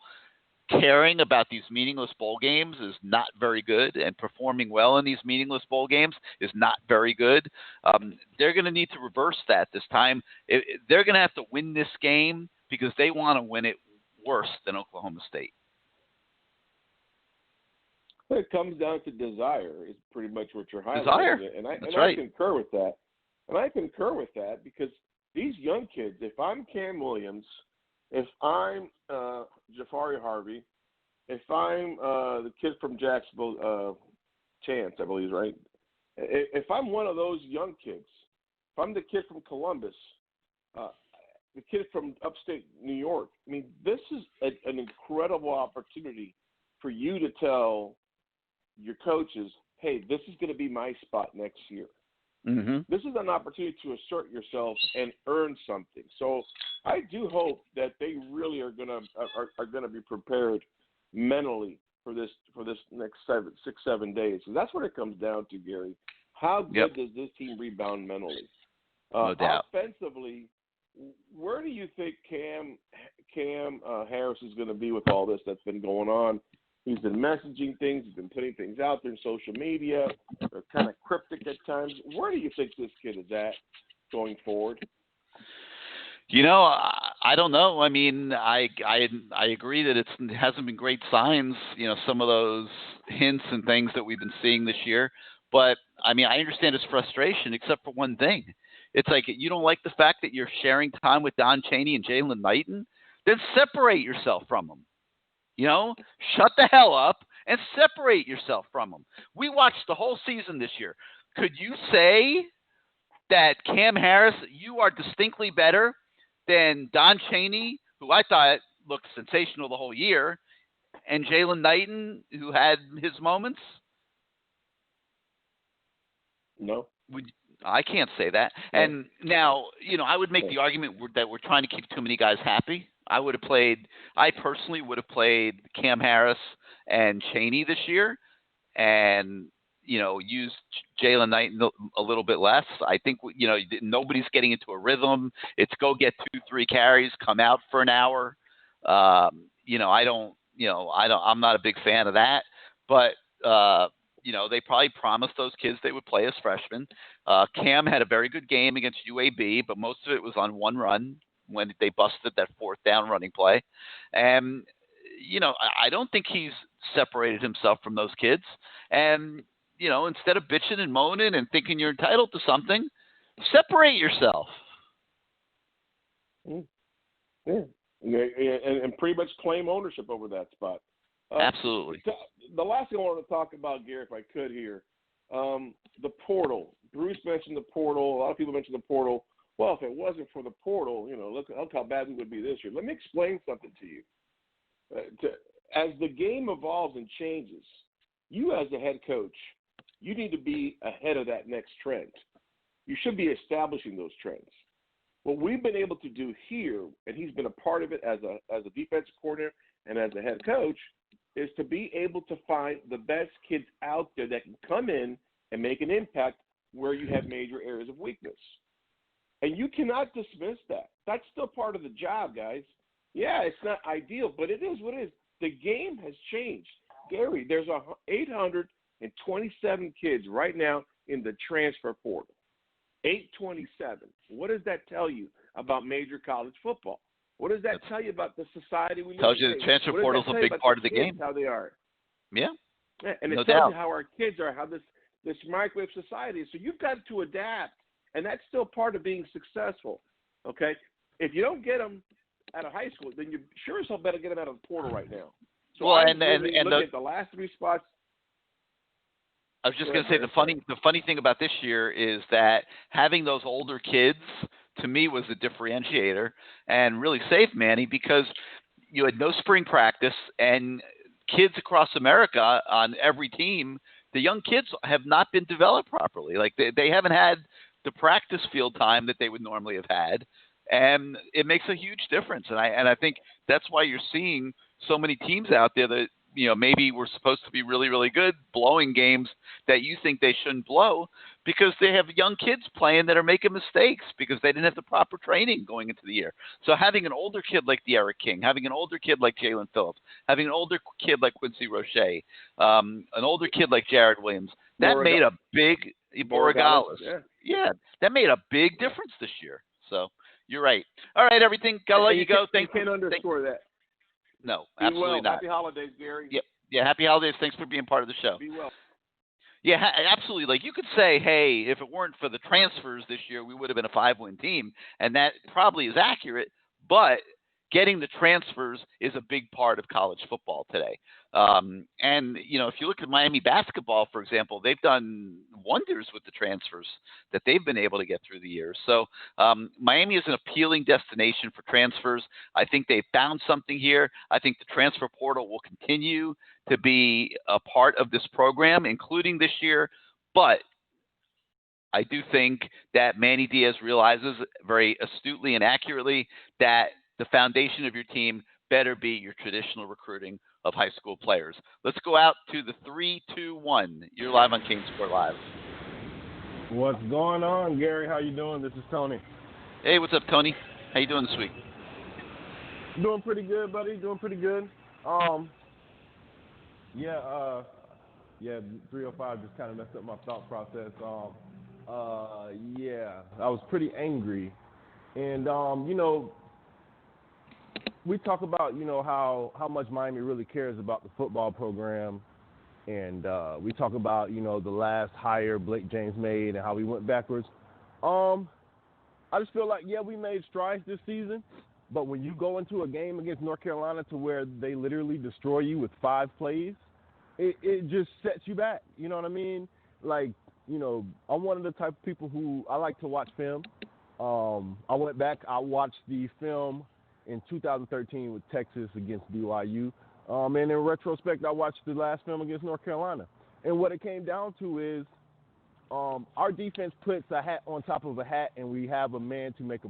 caring about these meaningless bowl games is not very good, and performing well in these meaningless bowl games is not very good. They're going to need to reverse that this time. They're going to have to win this game because they want to win it worse than Oklahoma State. It comes down to desire is pretty much what you're highlighting. Desire. I concur with that. And I concur with that because these young kids, if I'm Cam Williams, if I'm Jafari Harvey, if I'm the kid from Jacksonville, Chance, I believe, right? If I'm one of those young kids, if I'm the kid from Columbus, the kid from upstate New York, I mean, this is an incredible opportunity for you to tell your coaches, hey, this is going to be my spot next year. Mm-hmm. This is an opportunity to assert yourself and earn something. So I do hope that they really are going to be prepared mentally for this next 6-7 days. So that's what it comes down to, Gary. How good does this team rebound mentally? No doubt. Offensively, where do you think Cam Harris is going to be with all this that's been going on? He's been messaging things. He's been putting things out there in social media. They're kind of cryptic at times. Where do you think this kid is at going forward? You know, I don't know. I mean, I agree that it hasn't been great signs, you know, some of those hints and things that we've been seeing this year. But, I mean, I understand his frustration except for one thing. It's like, you don't like the fact that you're sharing time with Don Chaney and Jalen Knighton? Then separate yourself from them. You know, shut the hell up and separate yourself from them. We watched the whole season this year. Could you say that Cam Harris, you are distinctly better than Don Chaney, who I thought looked sensational the whole year, and Jalen Knighton, who had his moments? No. I can't say that. No. And now, you know, I would make the argument that we're trying to keep too many guys happy. I personally would have played Cam Harris and Chaney this year and, you know, used Jalen Knighton a little bit less. I think, you know, nobody's getting into a rhythm. It's go get 2-3 carries, come out for an hour. You know, I'm not a big fan of that, but, you know, they probably promised those kids they would play as freshmen. Cam had a very good game against UAB, but most of it was on one run when they busted that 4th down running play. And, you know, I don't think he's separated himself from those kids. And, you know, instead of bitching and moaning and thinking you're entitled to something, separate yourself. Yeah. And pretty much claim ownership over that spot. Absolutely. The last thing I wanted to talk about, Gary, if I could here, the portal. Bruce mentioned the portal. A lot of people mentioned the portal. Well, if it wasn't for the portal, you know, look how bad we would be this year. Let me explain something to you. As the game evolves and changes, you as the head coach, you need to be ahead of that next trend. You should be establishing those trends. What we've been able to do here, and he's been a part of it as a defensive coordinator and as a head coach, is to be able to find the best kids out there that can come in and make an impact where you have major areas of weakness. And you cannot dismiss that. That's still part of the job, guys. Yeah, it's not ideal, but it is what it is. The game has changed. Gary, there's 827 kids right now in the transfer portal. 827. What does that tell you about major college football? What does that tell you about the society we live in? Tells you the transfer portal is a big part of the game. How they are. Yeah. And it no tells doubt. you how our kids are, how this microwave society is. So you've got to adapt, and that's still part of being successful. Okay? If you don't get them out of high school, then you sure as hell better get them out of the portal right now. So well, look at the last 3 spots. I was just going to say the funny thing about this year is that having those older kids to me was a differentiator and really saved Manny, because you had no spring practice and kids across America on every team, the young kids have not been developed properly. Like they haven't had the practice field time that they would normally have had, and it makes a huge difference. And I think that's why you're seeing so many teams out there that, you know, maybe we're supposed to be really, really good blowing games that you think they shouldn't blow, because they have young kids playing that are making mistakes because they didn't have the proper training going into the year. So having an older kid like De'Aaron King, having an older kid like Jalen Phillips, having an older kid like Quincy Roche, an older kid like Jared Williams, that made a big Borregales. Yeah, that made a big difference this year. So you're right. All right, everything. Gotta let you go. You can't underscore that. No, Be absolutely well. not. Happy holidays, Gary. Yep. Yeah, happy holidays. Thanks for being part of the show. Be well. Yeah, absolutely. Like you could say, hey, if it weren't for the transfers this year, we would have been a 5-win team, and that probably is accurate. But getting the transfers is a big part of college football today. And you know, if you look at Miami basketball, for example, they've done wonders with the transfers that they've been able to get through the years. So Miami is an appealing destination for transfers. I think they've found something here. I think the transfer portal will continue to be a part of this program, including this year. But I do think that Manny Diaz realizes very astutely and accurately that the foundation of your team better be your traditional recruiting of high school players. Let's go out to the 3-2-1. You're live on CaneSport Live. What's going on, Gary? How you doing? This is Tony. Hey, what's up, Tony? How you doing this week? Doing pretty good, buddy. Doing pretty good. 305 just kind of messed up my thought process. I was pretty angry. And, you know, we talk about, you know, how much Miami really cares about the football program. And we talk about, you know, the last hire Blake James made and how we went backwards. I just feel like, we made strides this season. But when you go into a game against North Carolina to where they literally destroy you with 5 plays, it just sets you back. You know what I mean? Like, you know, I'm one of the type of people who I like to watch film. I went back, I watched the film in 2013 with Texas against BYU. And in retrospect, I watched the last film against North Carolina. And what it came down to is our defense puts a hat on top of a hat, and we have a man to make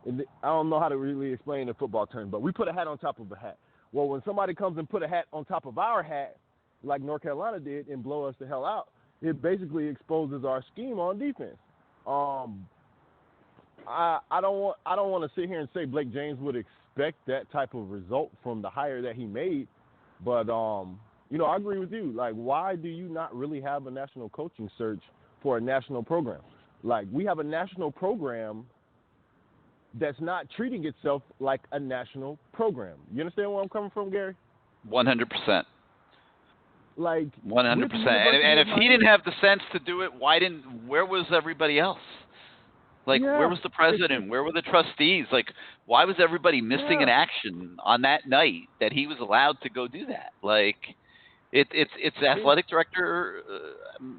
I don't know how to really explain the football term, but we put a hat on top of a hat. Well, when somebody comes and put a hat on top of our hat, like North Carolina did, and blow us the hell out, it basically exposes our scheme on defense. I don't want to sit here and say Blake James would expect that type of result from the hire that he made, but you know, I agree with you. Like, why do you not really have a national coaching search for a national program? Like, we have a national program that's not treating itself like a national program. You understand where I'm coming from, Gary? 100%. Like 100%. And if he didn't have the sense to do it, where was everybody else? Like, where was the president? Where were the trustees? Like, why was everybody missing in action on that night that he was allowed to go do that? Like, it's athletic director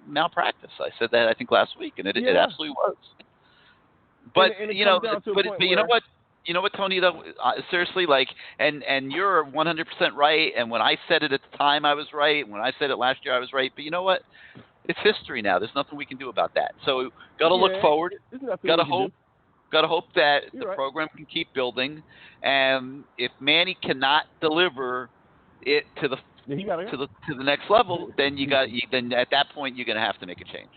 malpractice. I said that, I think, last week, and it absolutely was. But you know, you know what? You know what, Tony? Though, seriously, like, and you're 100% right. And when I said it at the time, I was right. When I said it last year, I was right. But you know what? It's history now. There's nothing we can do about that. So, got to look forward. Got to hope that the program can keep building. And if Manny cannot deliver it to the next level, then then at that point you're going to have to make a change.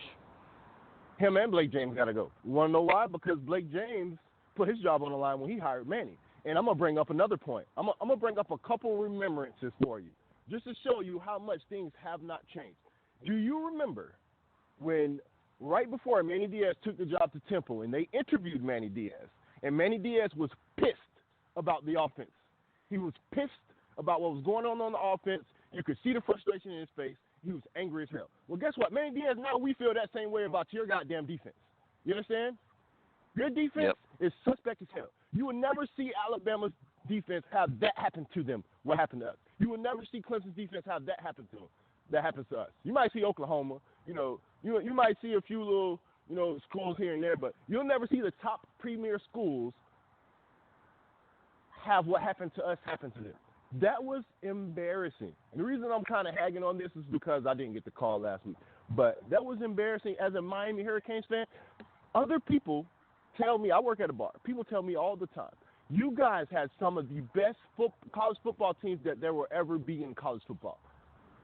Him and Blake James got to go. You want to know why? Because Blake James put his job on the line when he hired Manny. And I'm going to bring up another point. I'm going to bring up a couple remembrances for you, just to show you how much things have not changed. Do you remember when right before Manny Diaz took the job to Temple and they interviewed Manny Diaz, and Manny Diaz was pissed about the offense? He was pissed about what was going on the offense. You could see the frustration in his face. He was angry as hell. Well, guess what? Manny Diaz, now we feel that same way about your goddamn defense. You understand? Your defense is suspect as hell. You will never see Alabama's defense have that happen to them, what happened to us. You will never see Clemson's defense have that happen to them. That happens to us. You might see Oklahoma, you might see a few little, schools here and there, but you'll never see the top premier schools have what happened to us happen to them. That was embarrassing. And the reason I'm kind of hagging on this is because I didn't get the call last week. But that was embarrassing as a Miami Hurricanes fan. Other people tell me, I work at a bar, people tell me all the time, you guys had some of the best college football teams that there will ever be in college football.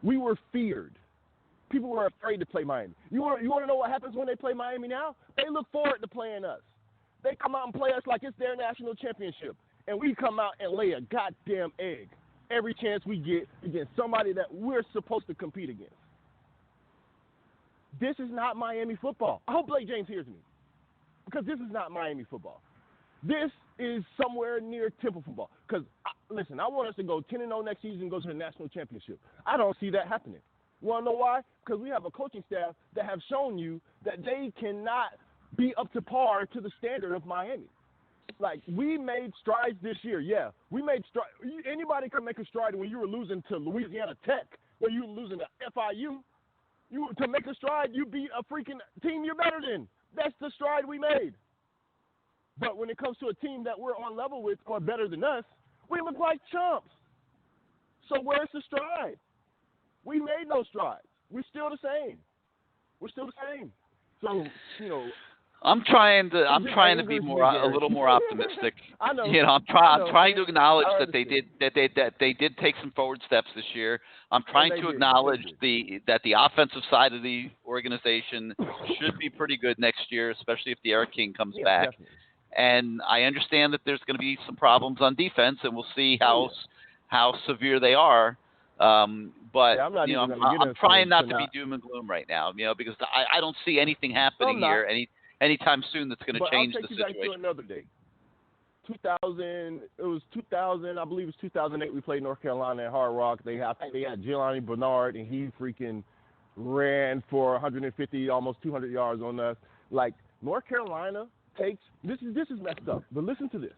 We were feared. People were afraid to play Miami. You want to know what happens when they play Miami now? They look forward to playing us. They come out and play us like it's their national championship. And we come out and lay a goddamn egg every chance we get against somebody that we're supposed to compete against. This is not Miami football. I hope Blake James hears me, because this is not Miami football. This is somewhere near Temple football. Because, listen, I want us to go 10-0 next season and go to the national championship. I don't see that happening. You want to know why? Because we have a coaching staff that have shown you that they cannot be up to par to the standard of Miami. Like, we made strides this year. Yeah, we made strides. Anybody could make a stride when you were losing to Louisiana Tech, when you were losing to FIU. To make a stride, you beat a freaking team you're better than. That's the stride we made. But when it comes to a team that we're on level with or better than us, we look like chumps. So where's the stride? We made no strides. We're still the same. So, I'm trying to be a little more optimistic. I know. I'm trying to acknowledge that they did take some forward steps this year. I'm trying to acknowledge that the offensive side of the organization should be pretty good next year, especially if the Eric King comes back. Definitely. And I understand that there's going to be some problems on defense, and we'll see how severe they are. But I'm trying not to be doom and gloom right now, because I don't see anything happening here anytime soon that's going to change the situation. I'll take you back to another day. 2000, I believe it was 2008, we played North Carolina at Hard Rock. I think they had Giuliani Bernard, and he freaking ran for 150, almost 200 yards on us. Like, North Carolina takes, this is messed up, but listen to this.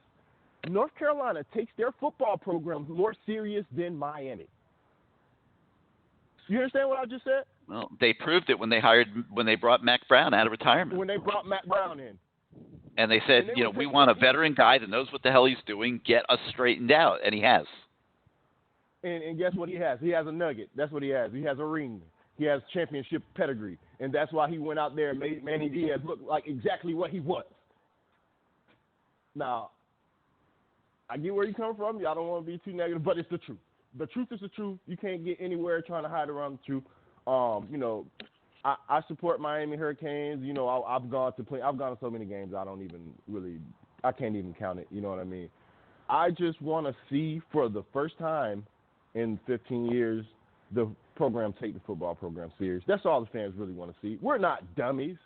North Carolina takes their football program more serious than Miami. You understand what I just said? Well, they proved it when they brought Mac Brown out of retirement. When they brought Mac Brown in. And they said, we want a veteran guy that knows what the hell he's doing, get us straightened out, and he has. And guess what he has? He has a nugget. That's what he has. He has a ring. He has championship pedigree. And that's why he went out there and made Manny Diaz look like exactly what he was. Now, I get where you come from. I don't want to be too negative, but it's the truth. The truth is the truth. You can't get anywhere trying to hide around the truth. I support Miami Hurricanes. I've gone to so many games I can't even count it. You know what I mean? I just want to see for the first time in 15 years the program take the football program serious. That's all the fans really want to see. We're not dummies.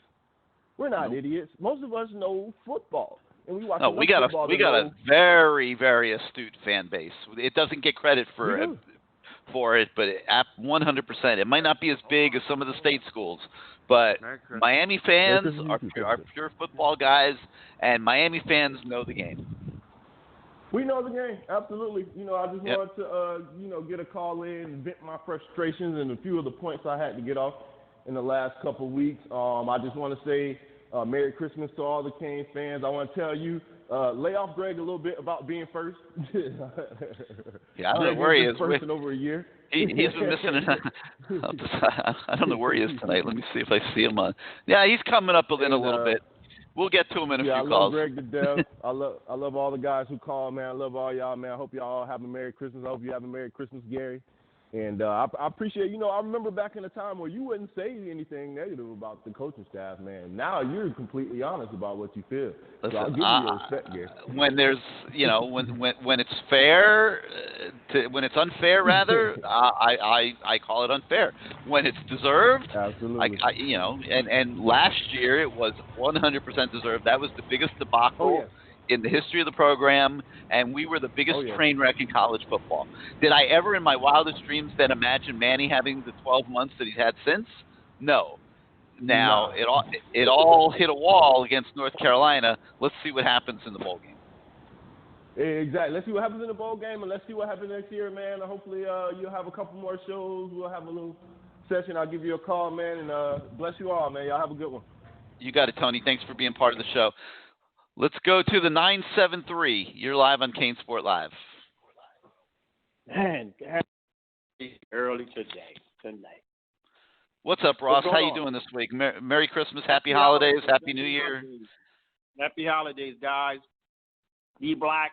We're not idiots. Most of us know football. And we got a very, very astute fan base. It doesn't get credit for it, but 100%. It might not be as big as some of the state schools, but Miami fans are pure football guys, and Miami fans know the game. We know the game, absolutely. I just wanted to, get a call in and vent my frustrations and a few of the points I had to get off in the last couple of weeks. I just want to say Merry Christmas to all the Canes fans. I want to tell you, lay off Greg a little bit about being first. Yeah, I don't know where he is. First in over a year. He's been missing. I don't know where he is tonight. Let me see if I see him on. Yeah, he's coming up in a little bit. We'll get to him in a few calls. I love Greg to death. I love all the guys who call, man. I love all y'all, man. I hope y'all have a Merry Christmas. I hope you have a Merry Christmas, Gary. And I appreciate, I remember back in the time where you wouldn't say anything negative about the coaching staff, man. Now you're completely honest about what you feel. Listen, So I'll give you your respect, Gary. When there's, when it's fair, when it's unfair, rather, I call it unfair. When it's deserved, absolutely. And last year it was 100% deserved. That was the biggest debacle in the history of the program, and we were the biggest train wreck in college football. Did I ever in my wildest dreams then imagine Manny having the 12 months that he's had since? No. Now, it all hit a wall against North Carolina. Let's see what happens in the bowl game. Exactly. Let's see what happens in the bowl game, and let's see what happens next year, man. Hopefully you'll have a couple more shows. We'll have a little session. I'll give you a call, man, and bless you all, man. Y'all have a good one. You got it, Tony. Thanks for being part of the show. Let's go to the 973. You're live on CaneSport Live. Man, early tonight. What's up, Ross? How you doing this week? Merry Christmas, Happy Holidays, Happy New Year. Happy Holidays, guys. D-Black,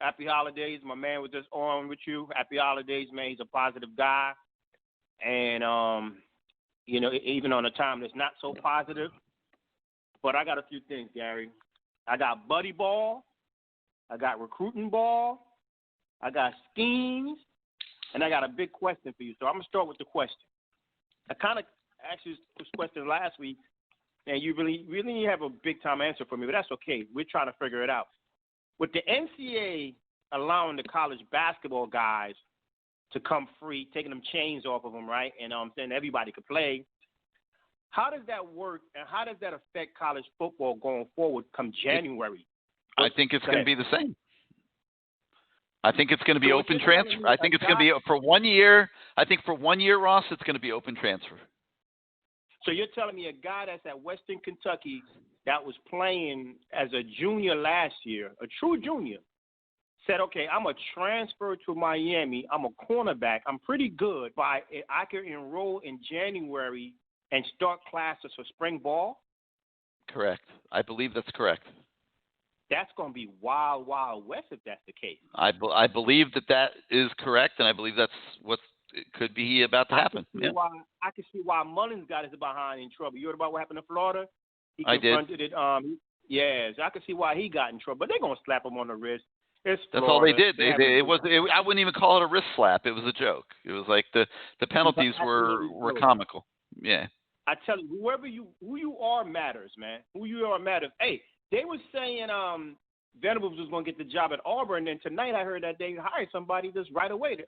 Happy Holidays. My man was just on with you. Happy Holidays, man. He's a positive guy. And, even on a time that's not so positive. But I got a few things, Gary. I got buddy ball, I got recruiting ball, I got schemes, and I got a big question for you. So I'm going to start with the question. I kind of asked you this question last week, and you really didn't have a big-time answer for me, but that's okay. We're trying to figure it out. With the NCAA allowing the college basketball guys to come free, taking them chains off of them, right, and saying everybody could play, how does that work, and how does that affect college football going forward come January? I think it's going to be the same. I think it's going to be open transfer. I think it's going to be for 1 year. I think for 1 year, Ross, it's going to be open transfer. So you're telling me a guy that's at Western Kentucky that was playing as a junior last year, a true junior, said, okay, I'm a transfer to Miami. I'm a cornerback. I'm pretty good, but I can enroll in January and start classes for spring ball? Correct. I believe that's correct. That's going to be wild, wild west if that's the case. I believe that is correct, and I believe that's what could be about to happen. I can see why Mullins got his behind in trouble. You heard about what happened in Florida? He confronted it. Yes, I can see why he got in trouble. But they're going to slap him on the wrist. That's all they did. I wouldn't even call it a wrist slap. It was a joke. It was like the penalties were comical. Yeah. I tell you, who you are matters, man. Who you are matters. Hey, they were saying Venables was going to get the job at Auburn, and tonight I heard that they hired somebody just right away,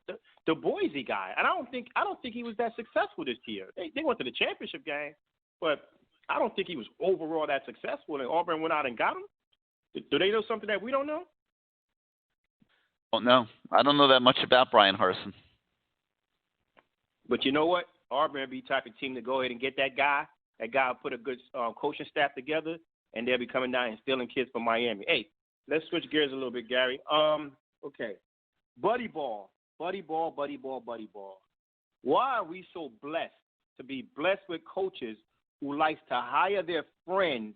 the Boise guy. And I don't think he was that successful this year. They went to the championship game, but I don't think he was overall that successful. And Auburn went out and got him. Do they know something that we don't know? Well, no, I don't know that much about Brian Harsin. But you know what? Auburn will be the type of team to go ahead and get that guy. That guy will put a good coaching staff together, and they'll be coming down and stealing kids from Miami. Hey, let's switch gears a little bit, Gary. Okay. Buddy ball. Why are we so blessed to be blessed with coaches who likes to hire their friends,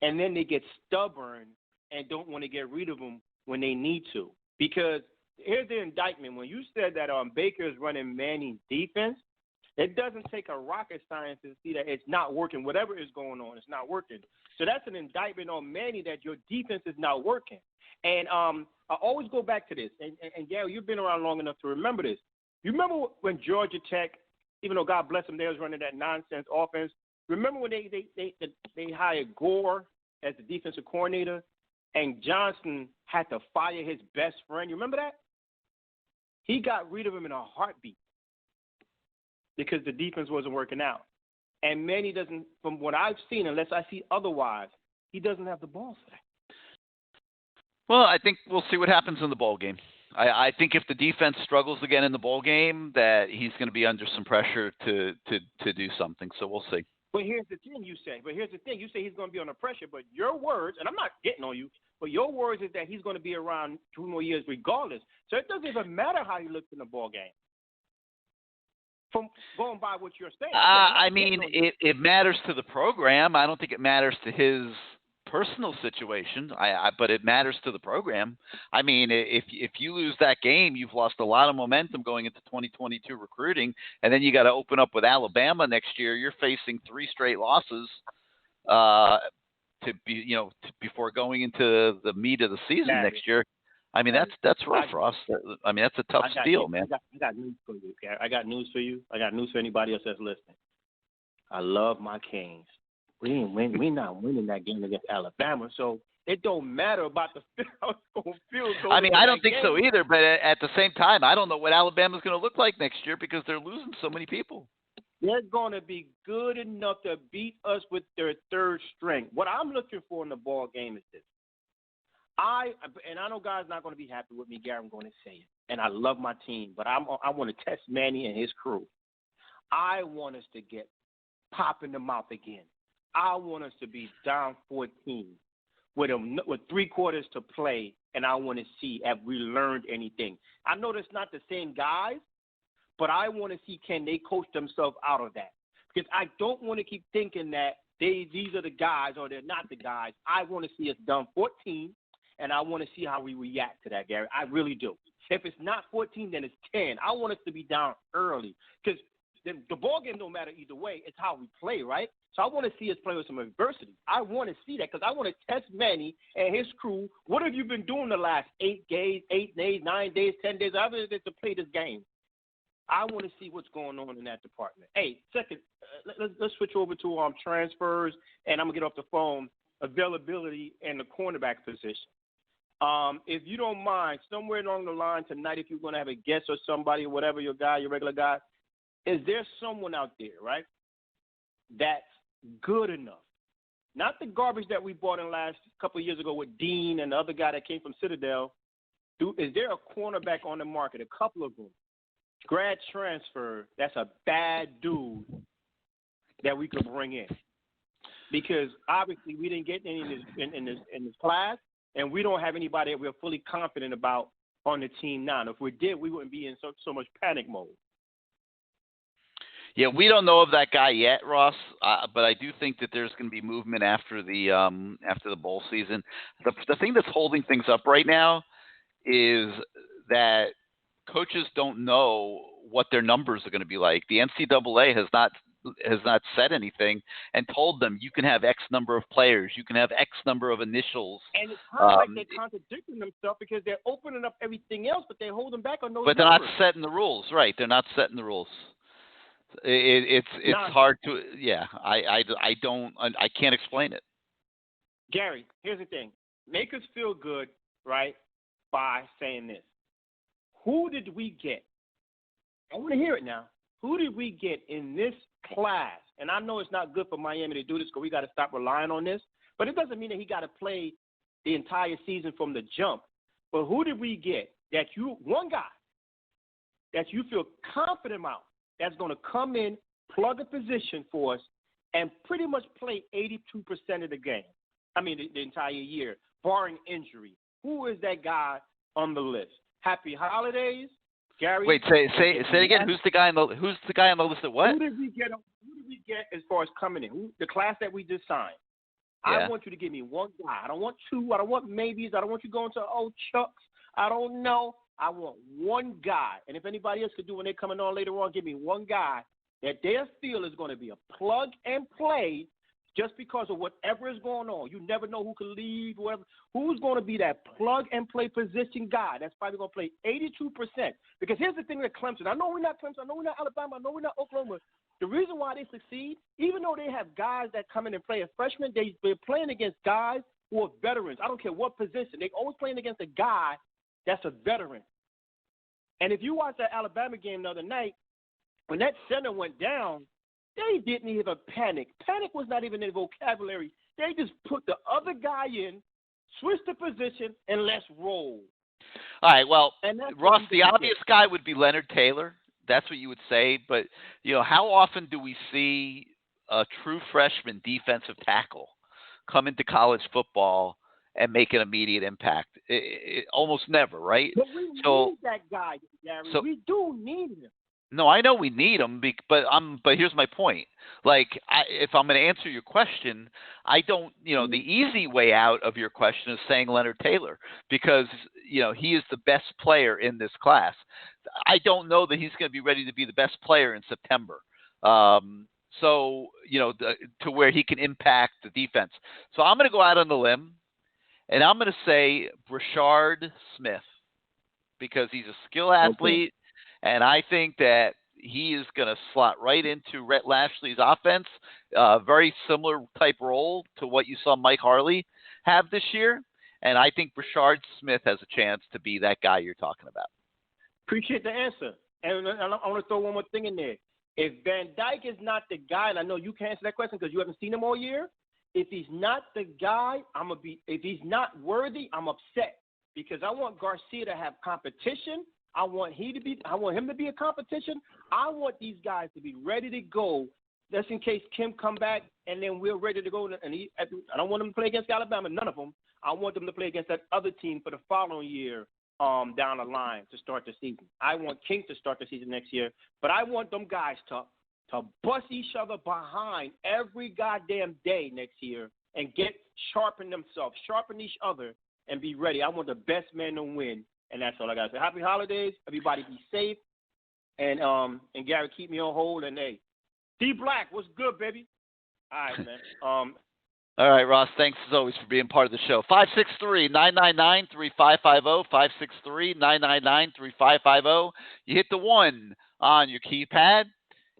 and then they get stubborn and don't want to get rid of them when they need to? Because here's the indictment. When you said that Baker is running Manning's defense, it doesn't take a rocket science to see that it's not working. Whatever is going on, it's not working. So that's an indictment on Manning that your defense is not working. And I always go back to this. And Gary, you've been around long enough to remember this. You remember when Georgia Tech, even though God bless them, they was running that nonsense offense. Remember when they hired Gore as the defensive coordinator, and Johnson had to fire his best friend? You remember that? He got rid of him in a heartbeat because the defense wasn't working out. And Manny doesn't, from what I've seen, unless I see otherwise, he doesn't have the balls for that. Well, I think we'll see what happens in the bowl game. I think if the defense struggles again in the bowl game, that he's going to be under some pressure to do something. So we'll see. But here's the thing you say. You say he's going to be under pressure. But your words, and I'm not getting on you, but your words is that he's going to be around 2 more years regardless. So it doesn't even matter how he looks in the ball game. From going by what you're saying. I mean, it matters to the program. I don't think it matters to his personal situation, but it matters to the program. I mean, if you lose that game, you've lost a lot of momentum going into 2022 recruiting, and then you got to open up with Alabama next year. You're facing 3 straight losses before going into the meat of the season next year. I mean, that's rough, Ross. I mean, that's a tough steal, man. I got news for you. Okay? I got news for you. I got news for anybody else that's listening. I love my Canes. We not winning that game against Alabama, so it don't matter about how it's going to feel. I mean, I don't think so either, but at the same time, I don't know what Alabama's going to look like next year because they're losing so many people. They're going to be good enough to beat us with their third string. What I'm looking for in the ball game is this. I know guys not going to be happy with me, Gary. I'm going to say it, and I love my team, but I want to test Manny and his crew. I want us to get pop in the mouth again. I want us to be down 14 with 3 quarters to play, and I want to see have we learned anything. I know that's not the same guys, but I want to see can they coach themselves out of that. Because I don't want to keep thinking that these are the guys or they're not the guys. I want to see us down 14, and I want to see how we react to that, Gary. I really do. If it's not 14, then it's 10. I want us to be down early because the ball game don't matter either way. It's how we play, right? So I want to see us play with some adversity. I want to see that because I want to test Manny and his crew. What have you been doing the last 8 days, 9 days, 10 days, however it is to play this game? I want to see what's going on in that department. Hey, second, let's switch over to transfers, and I'm going to get off the phone, availability and the cornerback position. If you don't mind, somewhere along the line tonight, if you're going to have a guest or somebody or whatever, your regular guy, is there someone out there, right, that's good enough? Not the garbage that we bought in last couple of years ago with Dean and the other guy that came from Citadel. Is there a cornerback on the market, a couple of them, grad transfer, that's a bad dude that we could bring in? Because obviously we didn't get any in this class, and we don't have anybody that we're fully confident about on the team now. And if we did, we wouldn't be in so much panic mode. Yeah, we don't know of that guy yet, Ross, but I do think that there's going to be movement after the bowl season. The thing that's holding things up right now is that coaches don't know what their numbers are going to be like. The NCAA has not said anything and told them you can have X number of players, you can have X number of initials. And it's kind of like they're contradicting themselves because they're opening up everything else, but they're holding back on those But numbers. They're not setting the rules, right? They're not setting the rules. It's hard to I can't explain it. Gary, here's the thing. Make us feel good, right, by saying this. Who did we get? I want to hear it now. Who did we get in this class? And I know it's not good for Miami to do this because we got to stop relying on this, but it doesn't mean that he got to play the entire season from the jump. But who did we get one guy that you feel confident about that's going to come in, plug a position for us, and pretty much play 82% of the game? I mean, the entire year, barring injury. Who is that guy on the list? Happy holidays, Gary. Wait, say it again. Who's the guy on the list? At what? Who did we get as far as coming in? The class that we just signed. Yeah. I want you to give me one guy. I don't want two. I don't want maybes. I don't want you going to Chucks. I don't know. I want one guy. And if anybody else could do when they're coming on later on, give me one guy that they feel is going to be a plug and play just because of whatever is going on. You never know who could leave, whoever. Who's going to be that plug and play position guy that's probably going to play 82%? Because here's the thing with Clemson. I know we're not Clemson. I know we're not Alabama. I know we're not Oklahoma. The reason why they succeed, even though they have guys that come in and play as freshmen, they're playing against guys who are veterans. I don't care what position. They're always playing against a guy that's a veteran. And if you watch that Alabama game the other night, when that center went down, they didn't even panic. Panic was not even in their vocabulary. They just put the other guy in, switched the position, and let's roll. All right, well, Ross, the obvious guy would be Leonard Taylor. That's what you would say. But, how often do we see a true freshman defensive tackle come into college football and make an immediate impact? Almost never, right? But we need that guy, Gary. We do need him. No, I know we need him, but here's my point. Like, if I'm going to answer your question, I don't, the easy way out of your question is saying Leonard Taylor because, he is the best player in this class. I don't know that he's going to be ready to be the best player in September. To where he can impact the defense. So I'm going to go out on the limb, and I'm going to say Brashard Smith because he's a skill athlete. Okay. And I think that he is going to slot right into Rhett Lashley's offense, very similar type role to what you saw Mike Harley have this year. And I think Brashard Smith has a chance to be that guy you're talking about. Appreciate the answer. And I want to throw one more thing in there. If Van Dyke is not the guy, and I know you can't answer that question because you haven't seen him all year, if he's not the guy, if he's not worthy, I'm upset because I want Garcia to have competition. I want him to be a competition. I want these guys to be ready to go, just in case Kim come back, and then we're ready to go. And I don't want them to play against Alabama, none of them. I want them to play against that other team for the following year down the line to start the season. I want King to start the season next year, but I want them guys to bust each other behind every goddamn day next year and sharpen themselves, sharpen each other, and be ready. I want the best man to win. And that's all I got to say. Happy holidays. Everybody be safe. And Gary, keep me on hold. And, hey, D Black, what's good, baby? All right, man. All right, Ross, thanks as always for being part of the show. 563-999-3550, 563-999-3550. You hit the 1 on your keypad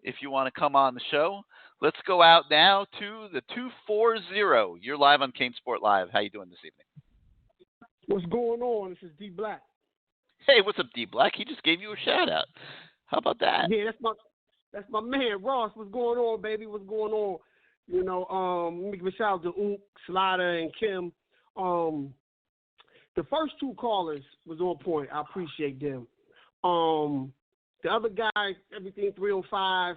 if you want to come on the show. Let's go out now to the 240. You're live on CaneSport Live. How you doing this evening? What's going on? This is D Black. Hey, what's up, D Black? He just gave you a shout out. How about that? Yeah, that's my man, Ross. What's going on, baby? What's going on? Let me give a shout out to Ook, Slaughter, and Kim. The first two callers was on point. I appreciate them. The other guy, everything 305.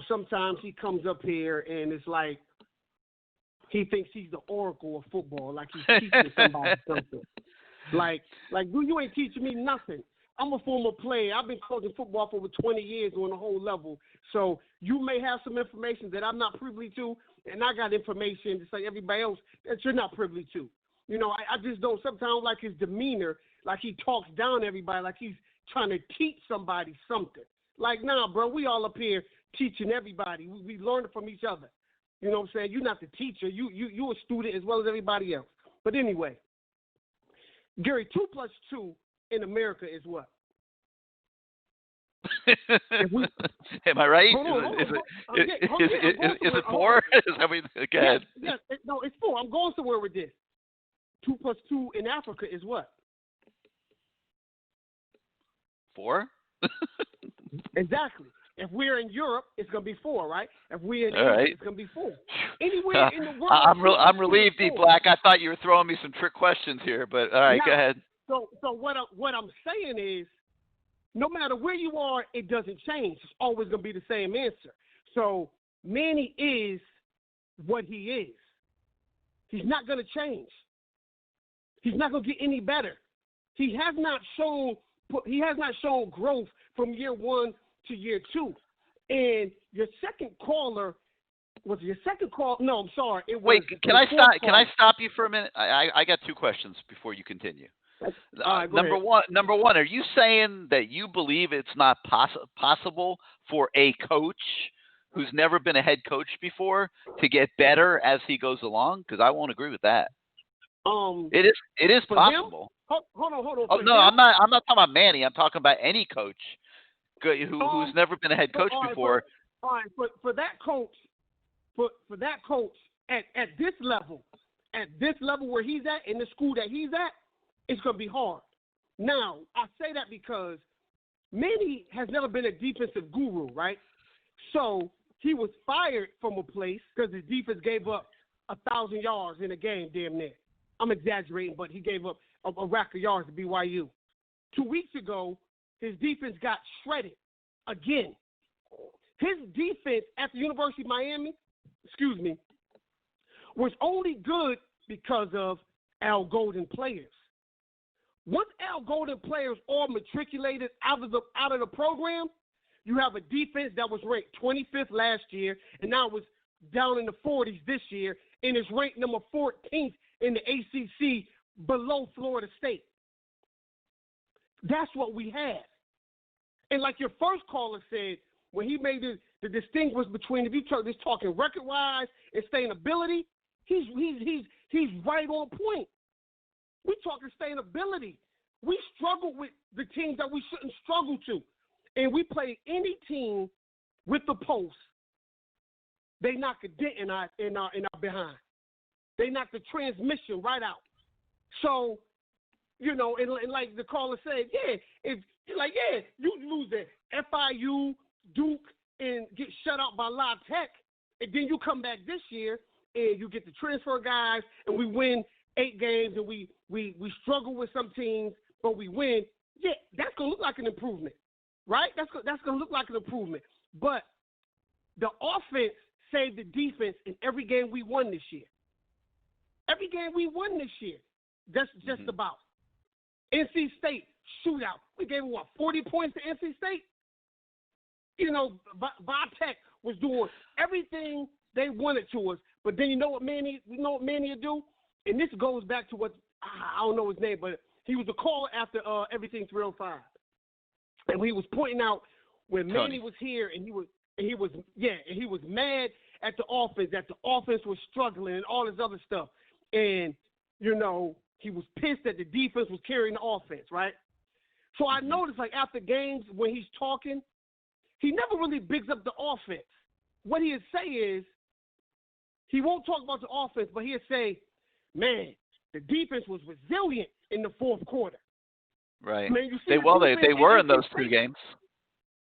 Sometimes he comes up here and it's like he thinks he's the oracle of football, like he's teaching somebody something. Like, dude, you ain't teaching me nothing. I'm a former player. I've been coaching football for over 20 years on the whole level. So you may have some information that I'm not privy to, and I got information just like everybody else that you're not privy to. I just don't sometimes like his demeanor, like he talks down everybody, like he's trying to teach somebody something. Like, nah, bro, we all up here teaching everybody. We learning from each other. You know what I'm saying? You're not the teacher. You a student as well as everybody else. But anyway, Gary, 2 plus 2 in America is what? Am I right? Is it 4? Go ahead. Yes, no, it's 4. I'm going somewhere with this. 2 plus 2 in Africa is what? 4? Exactly. If we're in Europe, it's going to be 4, right? If we're in Asia, it's going to be 4. Anywhere in the world. I'm relieved, D Black. I thought you were throwing me some trick questions here, but all right, go ahead. So what I'm saying is, no matter where you are, it doesn't change. It's always going to be the same answer. So Manny is what he is. He's not going to change. He's not going to get any better. He has not shown growth from year 1 to year 2. And your second caller was your second call. No, I'm sorry. Wait, can I stop you for a minute? I got 2 questions before you continue. Number one, are you saying that you believe it's not possible for a coach who's never been a head coach before to get better as he goes along? Because I won't agree with that. It is possible. Hold on. Oh no, I'm not talking about Manny. I'm talking about any coach who's never been a head coach before. All right, for that coach, at this level where he's at, in the school that he's at, it's going to be hard. Now, I say that because Manny has never been a defensive guru, right? So he was fired from a place because his defense gave up 1,000 yards in a game, damn near. I'm exaggerating, but he gave up a rack of yards to BYU. 2 weeks ago, his defense got shredded again. His defense at the University of Miami, was only good because of Al Golden players. Once Al Golden players all matriculated out of the program, you have a defense that was ranked 25th last year, and now it's down in the 40s this year, and it's ranked number 14th in the ACC below Florida State. That's what we have. And like your first caller said, when he made the distinguish between, if you just talking record-wise and sustainability, he's right on point. We talking sustainability. We struggle with the teams that we shouldn't struggle to. And we play any team with the post, they knock a dent in our behind. They knock the transmission right out. So, you know, and like the caller said, you lose at FIU, Duke, and get shut out by La Tech, and then you come back this year and you get the transfer guys, and we win 8 games, and we struggle with some teams, but we win. Yeah, that's gonna look like an improvement, right? That's gonna look like an improvement. But the offense saved the defense in every game we won this year. Every game we won this year, that's just about. NC State shootout. We gave 40 points to NC State. You know, Tech was doing everything they wanted to us, but then you know what Manny would do? And this goes back to what I don't know his name, but he was a caller after Everything 305, and he was pointing out when Manny was here, and he was mad at the offense, that the offense was struggling and all this other stuff, and you know he was pissed that the defense was carrying the offense, right? So I noticed, like, after games when he's talking, he never really bigs up the offense. What he'd say is, he won't talk about the offense, but he'd say, man, the defense was resilient in the fourth quarter. Right. Man, they were in those 2 games.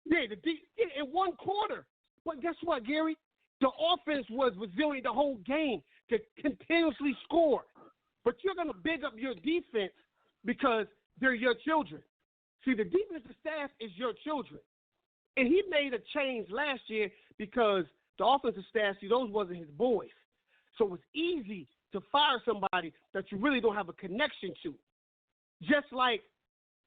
Yeah, in one quarter. But guess what, Gary? The offense was resilient the whole game to continuously score. But you're going to big up your defense because they're your children. See, the defensive staff is your children. And he made a change last year because the offensive staff, see, those wasn't his boys. So it's easy to fire somebody that you really don't have a connection to. Just like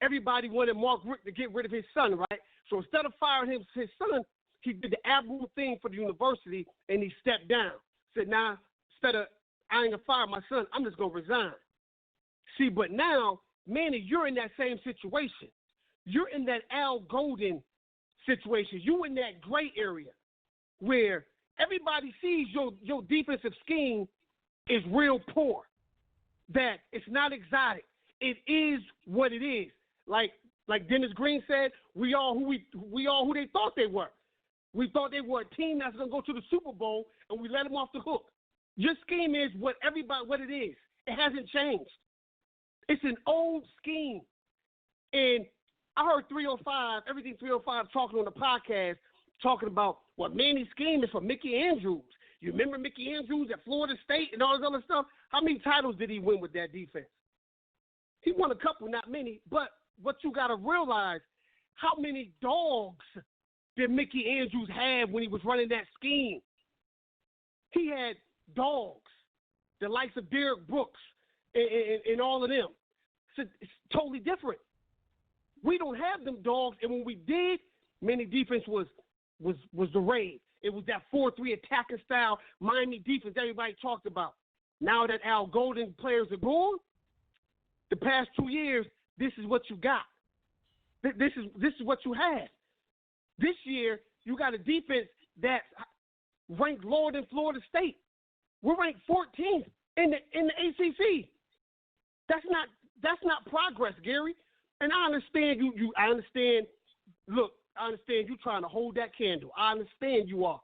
everybody wanted Mark Richt to get rid of his son, right? So instead of firing his son, he did the admirable thing for the university, and he stepped down. Said, nah, instead of I ain't going to fire my son, I'm just going to resign. See, but now, Manny, you're in that same situation. You're in that Al Golden situation. You're in that gray area where everybody sees your defensive scheme is real poor, that it's not exotic. It is what it is. Like Dennis Green said, we all who they thought they were. We thought they were a team that's going to go to the Super Bowl, and we let them off the hook. Your scheme is what it is. It hasn't changed. It's an old scheme. And I heard Everything 305 talking on the podcast, talking about what Manny's scheme is for Mickey Andrews. You remember Mickey Andrews at Florida State and all this other stuff? How many titles did he win with that defense? He won a couple, not many. But what you got to realize, how many dogs did Mickey Andrews have when he was running that scheme? He had dogs, the likes of Derek Brooks and all of them. It's totally different. We don't have them dogs, and when we did, Manny defense was the rave. It was that 4-3 attacking style Miami defense everybody talked about. Now that Al Golden players are gone, the past 2 years, this is what you got. This is what you have. This year, you got a defense that's ranked lower than Florida State. We're ranked 14th in the ACC. That's not progress, Gary. And I understand you. I understand. Look, I understand you trying to hold that candle. I understand you are,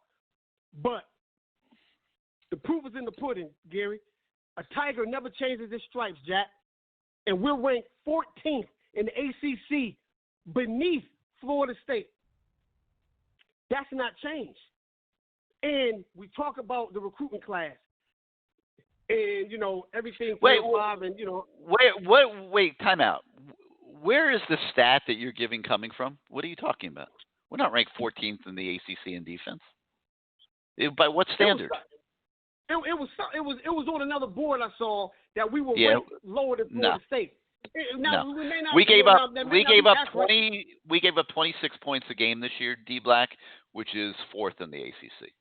but the proof is in the pudding, Gary. A tiger never changes its stripes, Jack. And we're ranked 14th in the ACC, beneath Florida State. That's not changed. And we talk about the recruitment class, and everything. Wait, time out. Where is the stat that you're giving coming from? What are you talking about? We're not ranked 14th in the ACC in defense. By what standard? It was on another board I saw that we were ranked lower than Florida State. Now, No. We gave up 26 points a game this year, D Black, which is 4th in the ACC.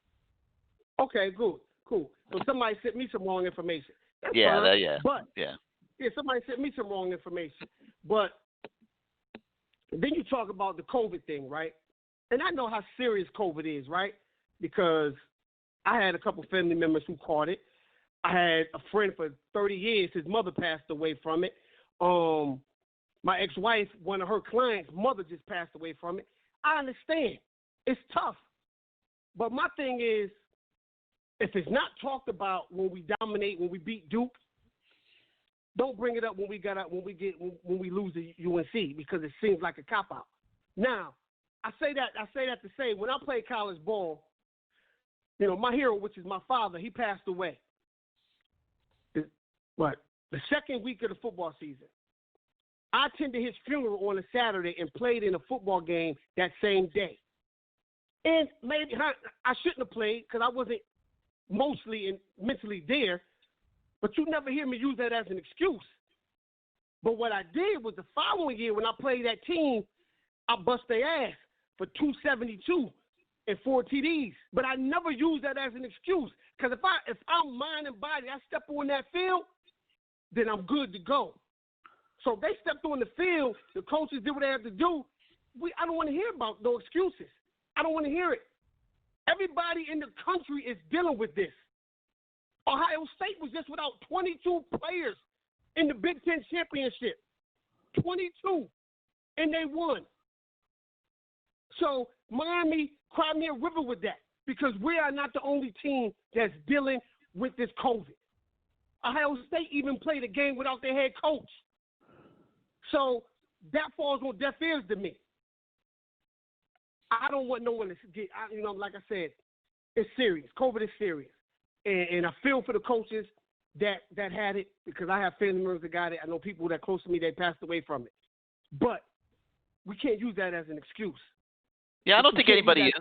Okay, cool. So somebody sent me some wrong information. That's Yeah, fine. yeah. Somebody sent me some wrong information. But then you talk about the COVID thing, right? And I know how serious COVID is, right? Because I had a couple family members who caught it. I had a friend for 30 years. His mother passed away from it. My ex-wife, one of her clients' mother just passed away from it. I understand. It's tough. But my thing is, if it's not talked about when we dominate, when we beat Duke, don't bring it up when we lose the UNC, because it seems like a cop out. Now, I say that to say, when I played college ball, you know, my hero, which is my father, he passed away. The second week of the football season. I attended his funeral on a Saturday and played in a football game that same day. And maybe I shouldn't have played because I wasn't mostly and mentally there, but you never hear me use that as an excuse. But what I did was the following year when I played that team, I bust their ass for 272 and 4 TDs. But I never use that as an excuse, because if I'm mind and body, I step on that field, then I'm good to go. So if they stepped on the field, the coaches did what they had to do. I don't want to hear about no excuses. I don't want to hear it. Everybody in the country is dealing with this. Ohio State was just without 22 players in the Big Ten championship. 22. And they won. So Miami cried me a river with that, because we are not the only team that's dealing with this COVID. Ohio State even played a game without their head coach. So that falls on deaf ears to me. I don't want no one to get, like I said, it's serious. COVID is serious. And I feel for the coaches that had it, because I have family members that got it. I know people that close to me, they passed away from it. But we can't use that as an excuse. Yeah, I don't think anybody is.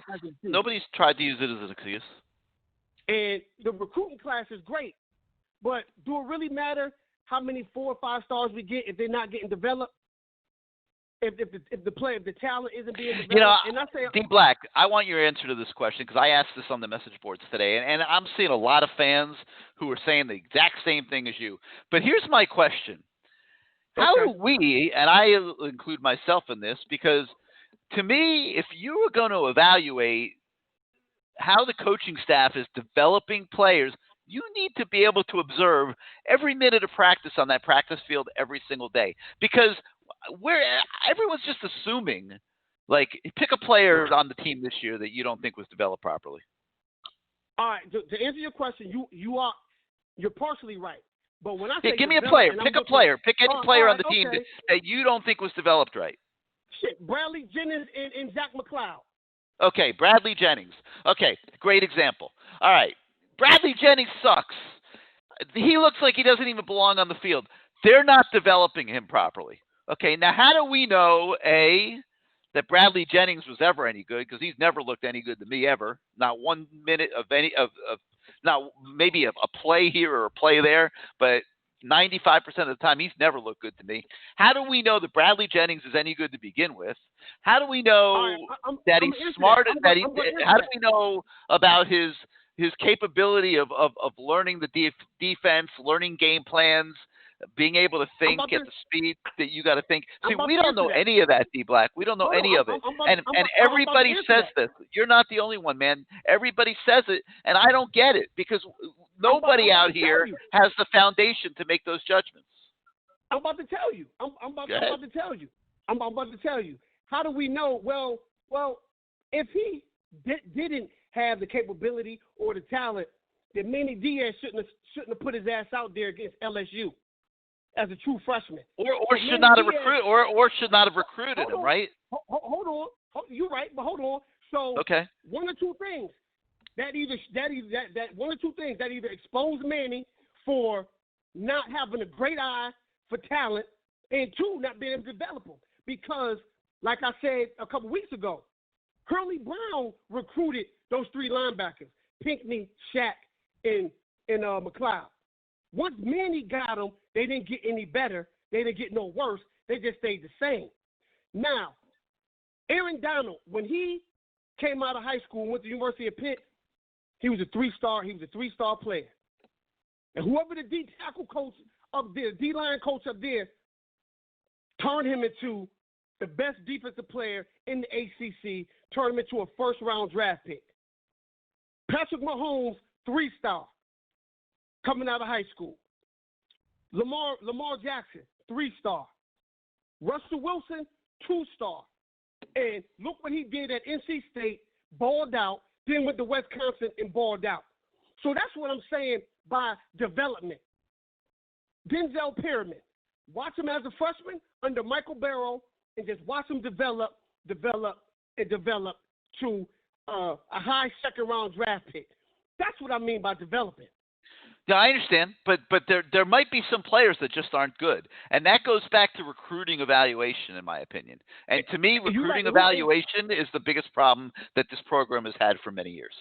Nobody's tried to use it as an excuse. And the recruiting class is great. But do it really matter how many 4 or 5 stars we get if they're not getting developed? If the talent isn't being developed? You know, and I say, D Black, I want your answer to this question, because I asked this on the message boards today, and I'm seeing a lot of fans who are saying the exact same thing as you. But here's my question. How do we, and I include myself in this, because to me, if you were going to evaluate how the coaching staff is developing players, you need to be able to observe every minute of practice on that practice field every single day, because everyone's just assuming, like, pick a player on the team this year that you don't think was developed properly. All right, to answer your question, you're partially right. But when I say give me a player, pick a player, pick any player on the team that you don't think was developed right. Shit, Bradley Jennings and Zach McCloud. Okay, Bradley Jennings. Okay, great example. All right, Bradley Jennings sucks. He looks like he doesn't even belong on the field. They're not developing him properly. Okay, now how do we know, A, that Bradley Jennings was ever any good? Because he's never looked any good to me ever. Not 1 minute of not maybe a play here or a play there, but 95% of the time he's never looked good to me. How do we know that Bradley Jennings is any good to begin with? How do we know that he's smart? How do we know about his capability of learning the defense, learning game plans, being able to think at the speed that you got to think? See, we don't know any of that, D Black. We don't know any of it. And everybody says this. You're not the only one, man. Everybody says it, and I don't get it, because nobody out here has the foundation to make those judgments. I'm about to tell you. I'm about to tell you. How do we know? Well, if he didn't have the capability or the talent, then Manny Diaz shouldn't have put his ass out there against LSU as a true freshman. Or should not have recruited, or should not have recruited him, right? Hold on. You're right, but hold on. So okay, one or two things that either expose Manny for not having a great eye for talent, and 2, not being able to develop him. Because, like I said a couple weeks ago, Hurley Brown recruited those 3 linebackers, Pinckney, Shaq, and McLeod. Once Manny got them, they didn't get any better. They didn't get no worse. They just stayed the same. Now, Aaron Donald, when he came out of high school and went to the University of Pitt, he was a three-star. He was a three-star player. And whoever the D-tackle coach up there, D-line coach up there, turned him into the best defensive player in the ACC, turned him into a first-round draft pick. Patrick Mahomes, three-star, coming out of high school. Lamar Jackson, three-star. Russell Wilson, two-star. And look what he did at NC State, balled out, then went to Wisconsin and balled out. So that's what I'm saying by development. Denzel Perryman, watch him as a freshman under Michael Barrow and just watch him develop to a high second-round draft pick. That's what I mean by development. Yeah, I understand, but there might be some players that just aren't good, and that goes back to recruiting evaluation, in my opinion. And to me, recruiting evaluation is the biggest problem that this program has had for many years.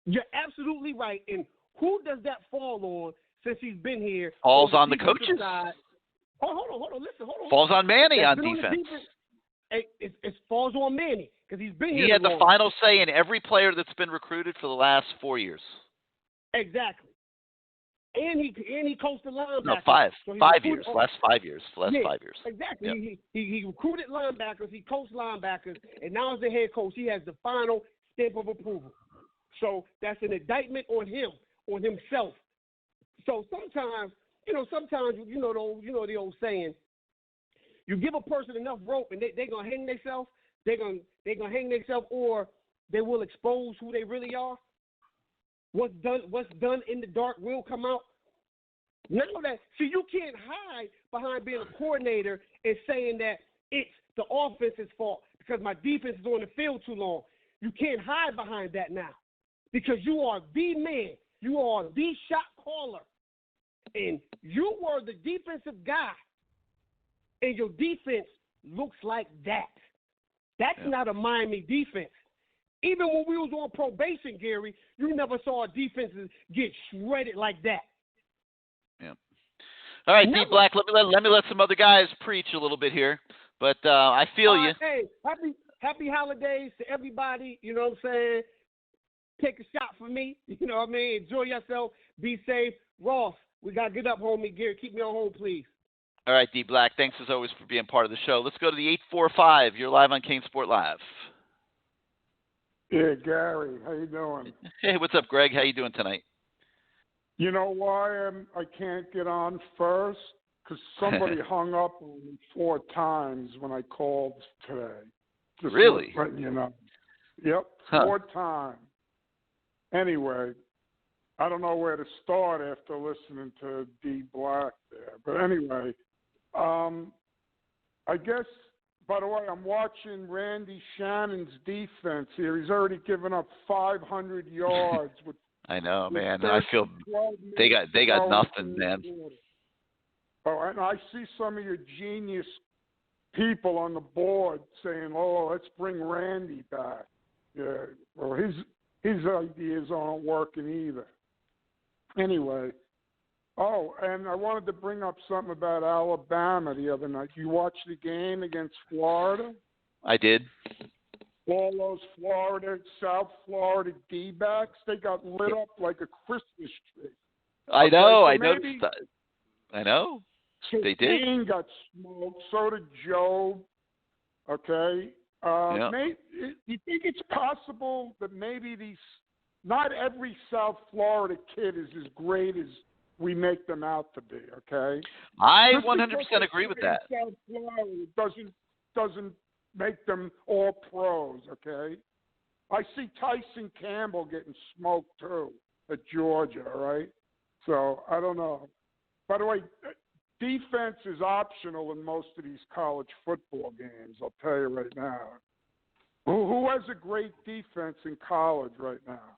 You're absolutely right. And who does that fall on since he's been here? Falls on the coaches. Side. Hold on. Listen. Falls on Manny on defense. It falls on Manny because he's been here. He had the final say in every player that's been recruited for the last 4 years. Exactly. And he coached the linebackers. No, 5 years. Last 5 years. 5 years. Exactly. Yep. He recruited linebackers. He coached linebackers, and now as the head coach, he has the final stamp of approval. So that's an indictment on him, on himself. So sometimes the old saying, you give a person enough rope and they're gonna hang themselves. They're gonna hang themselves, or they will expose who they really are. What's done in the dark will come out. Now that you can't hide behind being a coordinator and saying that it's the offense's fault because my defense is on the field too long. You can't hide behind that now because you are the man. You are the shot caller, and you were the defensive guy, and your defense looks like that. That's not a Miami defense. Even when we was on probation, Gary, you never saw our defenses get shredded like that. Yeah. All right, D Black. Let me let some other guys preach a little bit here, but I feel you. Hey, happy holidays to everybody. You know what I'm saying? Take a shot for me. You know what I mean? Enjoy yourself. Be safe. Ross, we gotta get up, homie. Gary, keep me on hold, please. All right, D Black. Thanks as always for being part of the show. Let's go to the 845. You're live on CaneSport Live. Yeah, Gary, how you doing? Hey, what's up, Greg? How you doing tonight? You know why I can't get on first? Because somebody hung up on me 4 times when I called today. Just really? Letting you know. Yep, 4 times. Anyway, I don't know where to start after listening to D Black there. But anyway, I guess. By the way, I'm watching Randy Shannon's defense here. He's already given up 500 yards. With, I know, man. I feel they got nothing, man. Oh, and I see some of your genius people on the board saying, "Oh, let's bring Randy back." Yeah, well, his ideas aren't working either. Anyway. Oh, and I wanted to bring up something about Alabama the other night. You watched the game against Florida? I did. All those South Florida D-backs, they got lit up like a Christmas tree. I know. I noticed that. I know. They did. Kane got smoked. So did Joe. Okay. You think it's possible that maybe not every South Florida kid is as great as we make them out to be, okay? I 100% agree with that. South Florida doesn't make them all pros, okay? I see Tyson Campbell getting smoked too at Georgia, all right? So I don't know. By the way, defense is optional in most of these college football games, I'll tell you right now. Who has a great defense in college right now?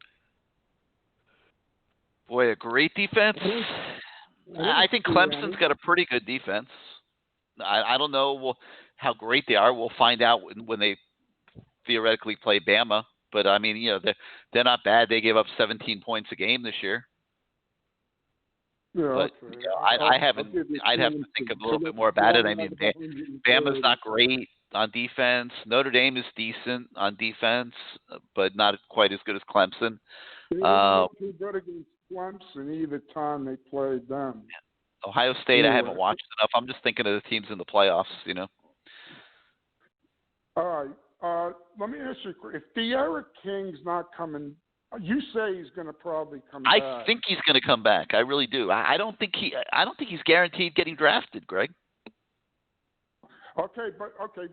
Boy, a great defense. I think Clemson's got a pretty good defense. I don't know how great they are. We'll find out when they theoretically play Bama. But, I mean, they're not bad. They gave up 17 points a game this year. Yeah, But okay. you know, I haven't. I'd have to think a little bit more about it. I mean, Bama's not great on defense. Notre Dame is decent on defense, but not quite as good as Clemson. They didn't do too good against Clemson either time they played them. Ohio State, I haven't Anyway. watched enough. I'm just thinking of the teams in the playoffs. You know. All right. Let me ask you, if De'Aaron King's not coming, you say he's going to probably come back. I think he's going to come back. I really do. I don't think he's guaranteed getting drafted, Greg. Okay,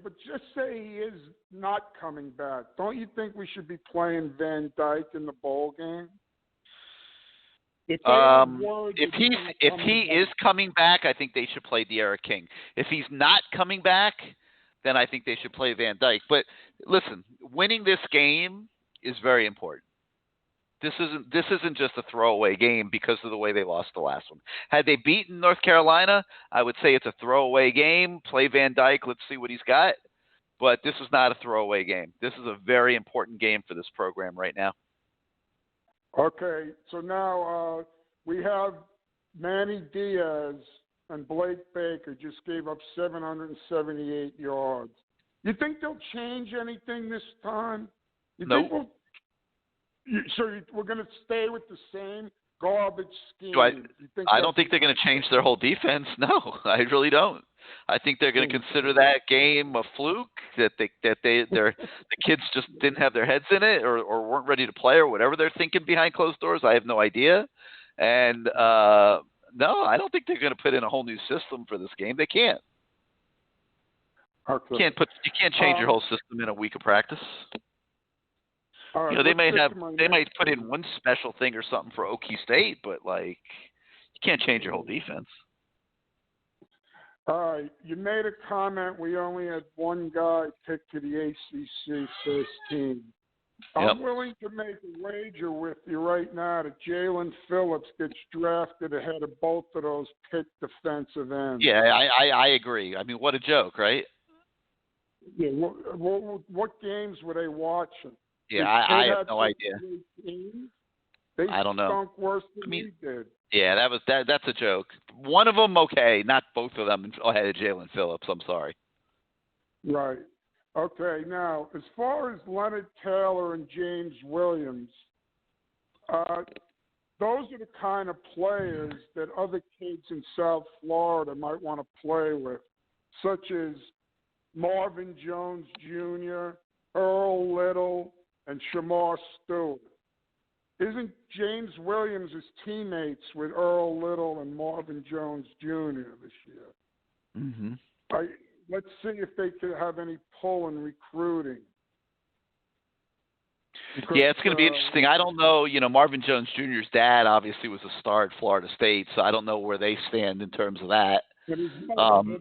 but just say he is not coming back. Don't you think we should be playing Van Dyke in the bowl game? If he is coming back, I think they should play De'Aaron King. If he's not coming back, then I think they should play Van Dyke. But listen, winning this game is very important. This isn't just a throwaway game because of the way they lost the last one. Had they beaten North Carolina, I would say it's a throwaway game. Play Van Dyke. Let's see what he's got. But this is not a throwaway game. This is a very important game for this program right now. Okay, so now we have Manny Diaz and Blake Baker just gave up 778 yards. You think they'll change anything this time? Nope. We're going to stay with the same garbage scheme? I don't think they're going to change their whole defense. No, I really don't. I think they're going to consider that game a fluke, that the kids just didn't have their heads in it or weren't ready to play or whatever they're thinking behind closed doors. I have no idea. And no, I don't think they're going to put in a whole new system for this game. They can't. Okay. You can't change your whole system in a week of practice. Right, you know, they might put in one special thing or something for Okie State, but you can't change your whole defense. All right, you made a comment. We only had one guy picked to the ACC first team. I'm willing to make a wager with you right now that Jalen Phillips gets drafted ahead of both of those Pitt defensive ends. Yeah, I agree. I mean, what a joke, right? Yeah. What games were they watching? Yeah, I have no idea. They I don't know. stunk worse than we did. Yeah, that's a joke. One of them, okay, not both of them ahead of Jalen Phillips. I'm sorry. Right. Okay. Now, as far as Leonard Taylor and James Williams, those are the kind of players that other kids in South Florida might want to play with, such as Marvin Jones Jr., Earl Little, and Shamar Stewart. Isn't James Williams his teammates with Earl Little and Marvin Jones Jr. this year? Mm-hmm. Let's see if they could have any pull in recruiting. Because, yeah, it's going to be interesting. I don't know. You know, Marvin Jones Jr.'s dad obviously was a star at Florida State, so I don't know where they stand in terms of that. But his mother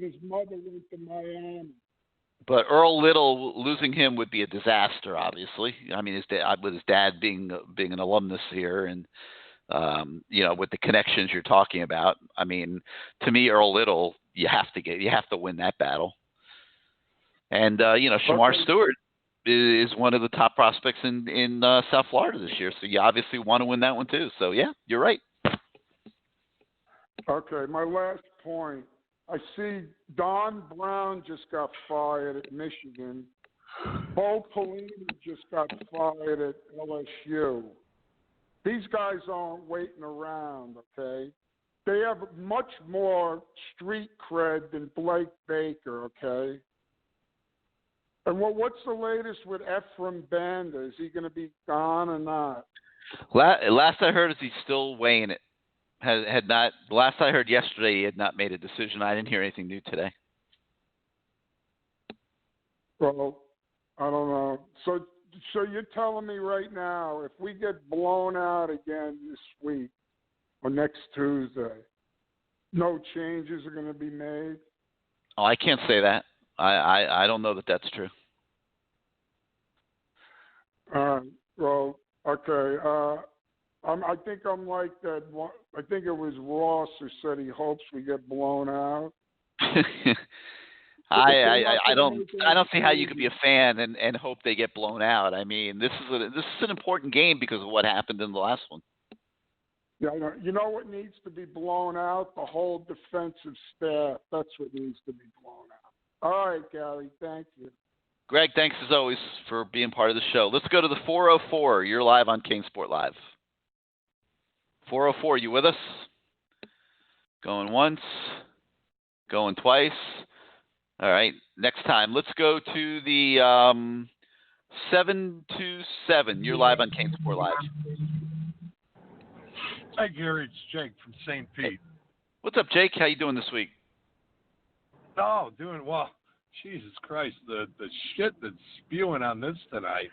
went to Miami. But Earl Little, losing him would be a disaster, obviously. I mean, his dad being an alumnus here, and you know, with the connections you're talking about. I mean, to me, Earl Little, you have to win that battle. And you know, Shamar Stewart is one of the top prospects in South Florida this year, so you obviously want to win that one too. So yeah, you're right. Okay, my last point. I see Don Brown just got fired at Michigan. Bo Pelini just got fired at LSU. These guys aren't waiting around, okay? They have much more street cred than Blake Baker, okay? And what's the latest with Ephraim Banda? Is he going to be gone or not? Last I heard is he's still weighing it. Had not. Last I heard yesterday, he had not made a decision. I didn't hear anything new today. Well, I don't know. So you're telling me right now, if we get blown out again this week or next Tuesday, no changes are going to be made? Oh, I can't say that. I don't know that that's true. Well, okay. I think I'm like that. I think it was Ross who said he hopes we get blown out. I don't see how you could be a fan and hope they get blown out. I mean, this is an important game because of what happened in the last one. Yeah, you know what needs to be blown out? The whole defensive staff. That's what needs to be blown out. All right, Gary. Thank you. Greg, thanks as always for being part of the show. Let's go to the 404. You're live on CaneSport Live. 404, you with us? Going once, going twice. All right, next time. Let's go to the 727. You're live on CaneSport Live. Hi, Gary. It's Jake from St. Pete. Hey. What's up, Jake? How you doing this week? Oh, doing well. Jesus Christ, the shit that's spewing on this tonight.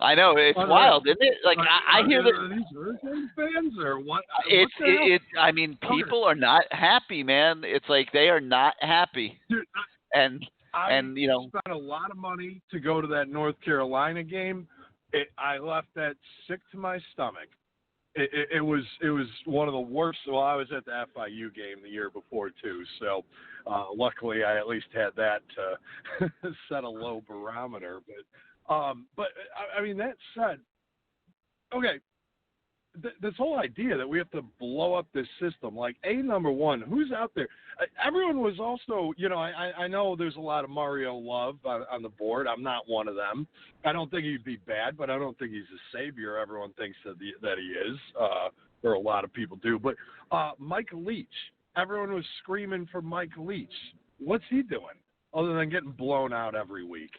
I know, it's wild, isn't it? Like I hear that. Are these Hurricane fans or what? I mean, people are not happy, man. It's like they are not happy. Dude, I you know, spent a lot of money to go to that North Carolina game. I left that sick to my stomach. It was one of the worst. Well, I was at the FIU game the year before too, so luckily I at least had that to set a low barometer. But I mean, that said, okay, this whole idea that we have to blow up this system, like number one, who's out there? Everyone was also, you know, I know there's a lot of Mario love on the board. I'm not one of them. I don't think he'd be bad, but I don't think he's a savior. Everyone thinks that he is, or a lot of people do. But Mike Leach, everyone was screaming for Mike Leach. What's he doing other than getting blown out every week?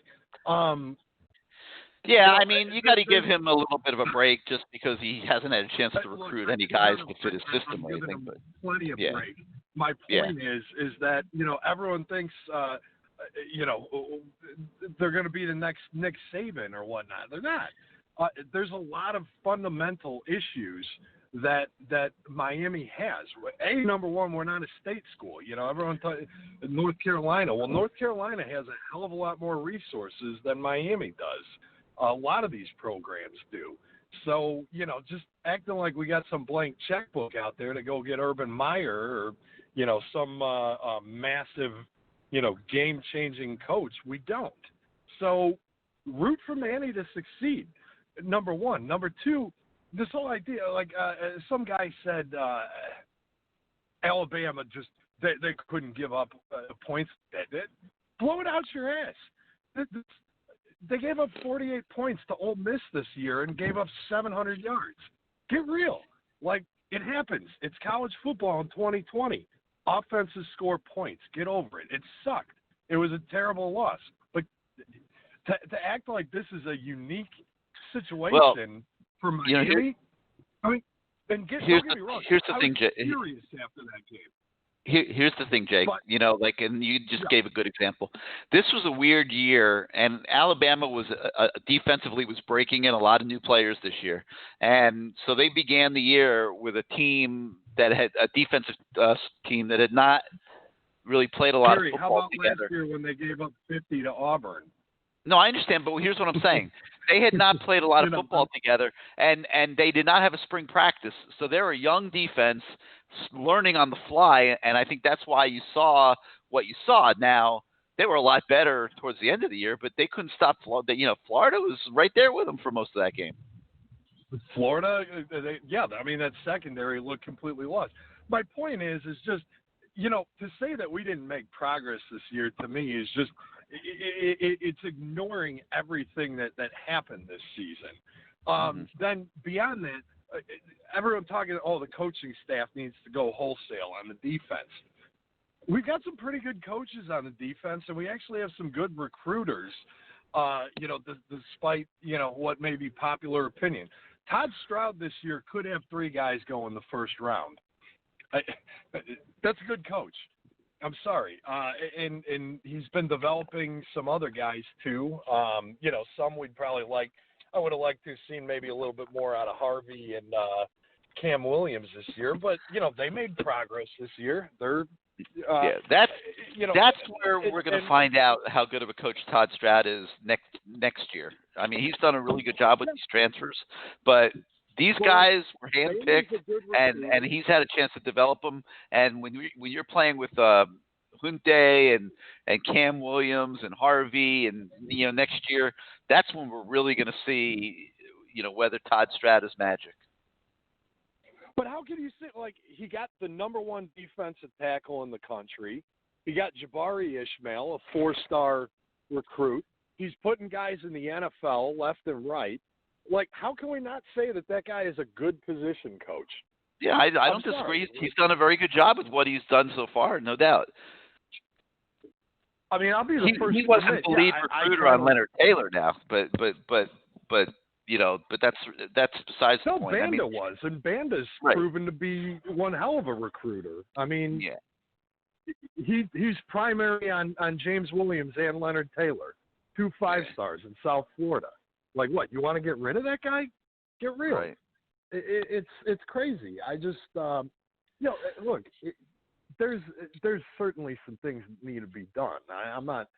Yeah, I mean, you got to give him a little bit of a break just because he hasn't had a chance to recruit any guys to fit his system or anything. But plenty of break. My point is that, you know, everyone thinks, you know, they're going to be the next Nick Saban or whatnot. They're not. There's a lot of fundamental issues that Miami has. Number one, we're not a state school. You know, everyone thought North Carolina. Well, North Carolina has a hell of a lot more resources than Miami does. A lot of these programs do. So, you know, just acting like we got some blank checkbook out there to go get Urban Meyer or, you know, some massive, you know, game-changing coach. We don't. So root for Manny to succeed, number one. Number two, this whole idea, like some guy said Alabama just, they couldn't give up points. Blow it out your ass. They gave up 48 points to Ole Miss this year and gave up 700 yards. Get real. Like, it happens. It's college football in 2020. Offenses score points. Get over it. It sucked. It was a terrible loss. But to act like this is a unique situation for Miami, you know, I mean, don't get me wrong. Here's the thing, Jake. Furious after that game. Here's the thing, Jake. You know, like, and you just gave a good example. This was a weird year, and Alabama was defensively was breaking in a lot of new players this year, and so they began the year with a team that had a defensive team that had not really played a lot of football how about together. Last year when they gave up 50 to Auburn? No, I understand, but here's what I'm saying. They had not played a lot of football together, and they did not have a spring practice. So they're a young defense learning on the fly, and I think that's why you saw what you saw. Now, they were a lot better towards the end of the year, but they couldn't stop Florida. You know, Florida was right there with them for most of that game. Florida, I mean, that secondary looked completely lost. My point is just, you know, to say that we didn't make progress this year to me is just – it's ignoring everything that happened this season. Then beyond that, everyone talking, the coaching staff needs to go wholesale on the defense. We've got some pretty good coaches on the defense, and we actually have some good recruiters, you know, despite, you know, what may be popular opinion. Todd Stroud this year could have 3 guys go in the first round. That's a good coach. I'm sorry. And he's been developing some other guys too. You know, some we'd probably like. I would have liked to have seen maybe a little bit more out of Harvey and Cam Williams this year. But, you know, they made progress this year. They're that's where we're going to find out how good of a coach Todd Stroud is next year. I mean, he's done a really good job with these transfers, but these guys were handpicked, and he's had a chance to develop them. And when you're playing with Hunte and Cam Williams and Harvey, and you know, next year, that's when we're really going to see, you know, whether Todd Stroud is magic. But how can you say, like, he got the number one defensive tackle in the country. He got Jabari Ishmael, a 4-star recruit. He's putting guys in the NFL left and right. Like, how can we not say that guy is a good position coach? Yeah, I don't disagree. He's done a very good job with what he's done so far, no doubt. I mean, I'll be the first. He wasn't the lead recruiter on Leonard Taylor now, but you know, but that's besides the point. Banda was, and Banda's proven to be one hell of a recruiter. I mean, he's primary on James Williams and Leonard Taylor, 2 5-stars in South Florida. Like, what? You want to get rid of that guy? Get real. Right. It's crazy. I just look. There's certainly some things that need to be done. I'm not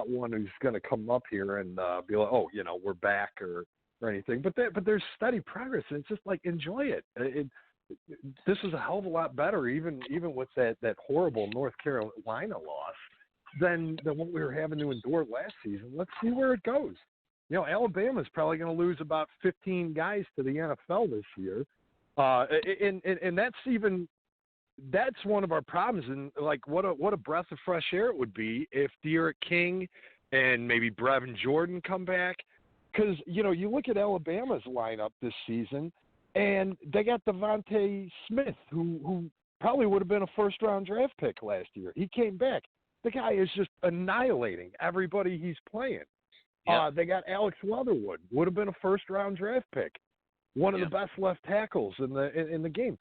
one who's going to come up here and be like, oh, you know, we're back or anything. But there's steady progress, and it's just like, enjoy it. This is a hell of a lot better, even with that horrible North Carolina loss, than what we were having to endure last season. Let's see where it goes. You know, Alabama's probably going to lose about 15 guys to the NFL this year, and that's one of our problems. And like, what a breath of fresh air it would be if De'Aaron King and maybe Brevin Jordan come back, because you know, you look at Alabama's lineup this season, and they got Devontae Smith, who probably would have been a first-round draft pick last year. He came back. The guy is just annihilating everybody he's playing. Yep. They got Alex Leatherwood, would have been a first-round draft pick, one of the best left tackles in the game.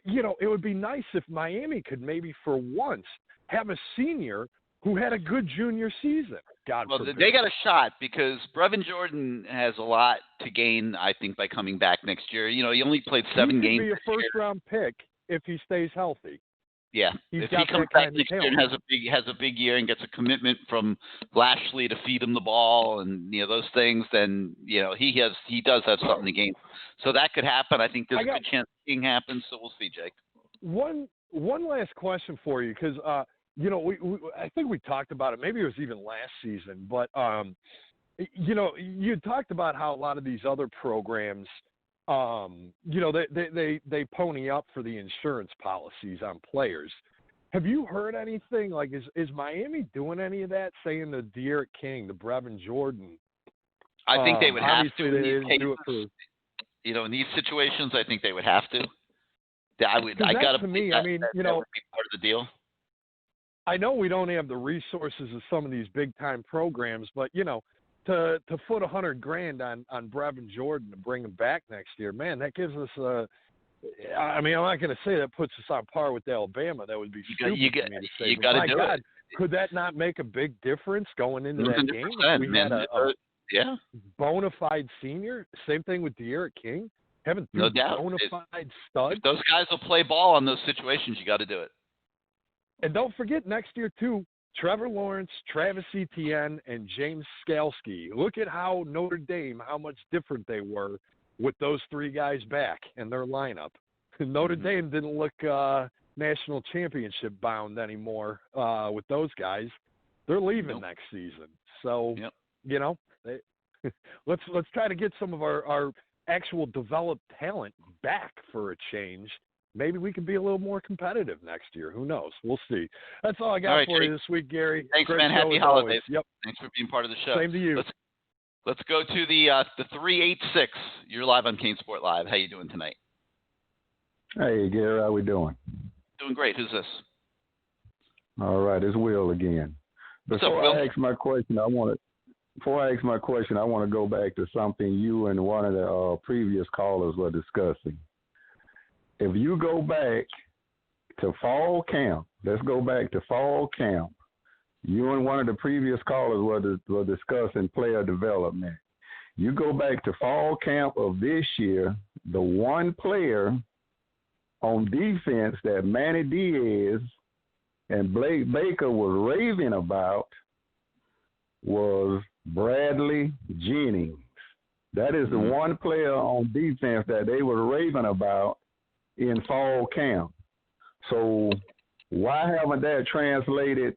You know, it would be nice if Miami could maybe for once have a senior who had a good junior season. God forbid. They got a shot because Brevin Jordan has a lot to gain, I think, by coming back next year. You know, he only played 7 games. He could be a first-round pick if he stays healthy. Yeah, if he comes back next year and has a big year and gets a commitment from Lashley to feed him the ball and you know those things, then you know he does have something to gain. So that could happen. I think there's a good chance King happens. So we'll see, Jake. One last question for you, because you know we I think we talked about it. Maybe it was even last season, but you know, you talked about how a lot of these other programs. You know, they pony up for the insurance policies on players. Have you heard anything? Like, is Miami doing any of that, saying the De'Aaron King, the Brevin Jordan? I think they would have to. They didn't do it for, you know, in these situations, I think they would have to. I got to me. I mean, you know, would be part of the deal. I know we don't have the resources of some of these big time programs, but you know. To put $100,000 on Brevin Jordan to bring him back next year, man, that gives us I mean, I'm not going to say that puts us on par with Alabama. That would be stupid you for me to say. You got to do it. Could that not make a big difference going into that game? If we had a bona fide senior. Same thing with De'Aaron King. Having no doubt. Bona fide stud. If those guys will play ball on those situations, you got to do it. And don't forget next year too. Trevor Lawrence, Travis Etienne, and James Skalski. Look at how Notre Dame, how much different they were with those 3 guys back and their lineup. Notre Dame didn't look national championship bound anymore with those guys. They're leaving next season. So, you know, let's try to get some of our actual developed talent back for a change. Maybe we can be a little more competitive next year. Who knows? We'll see. That's all I got for you this week, Gary. Thanks, Great man. Happy holidays. Yep. Thanks for being part of the show. Same to you. Let's go to the 386. You're live on CaneSport Live. How you doing tonight? Hey, Gary. How we doing? Doing great. Who's this? All right. It's Will again. Before I ask my question, I want to go back to something you and one of the previous callers were discussing. If you go back to fall camp, let's go back to fall camp. You and one of the previous callers were discussing player development. You go back to fall camp of this year, the one player on defense that Manny Diaz and Blake Baker was raving about was Bradley Jennings. That is the one player on defense that they were raving about in fall camp. So why haven't that translated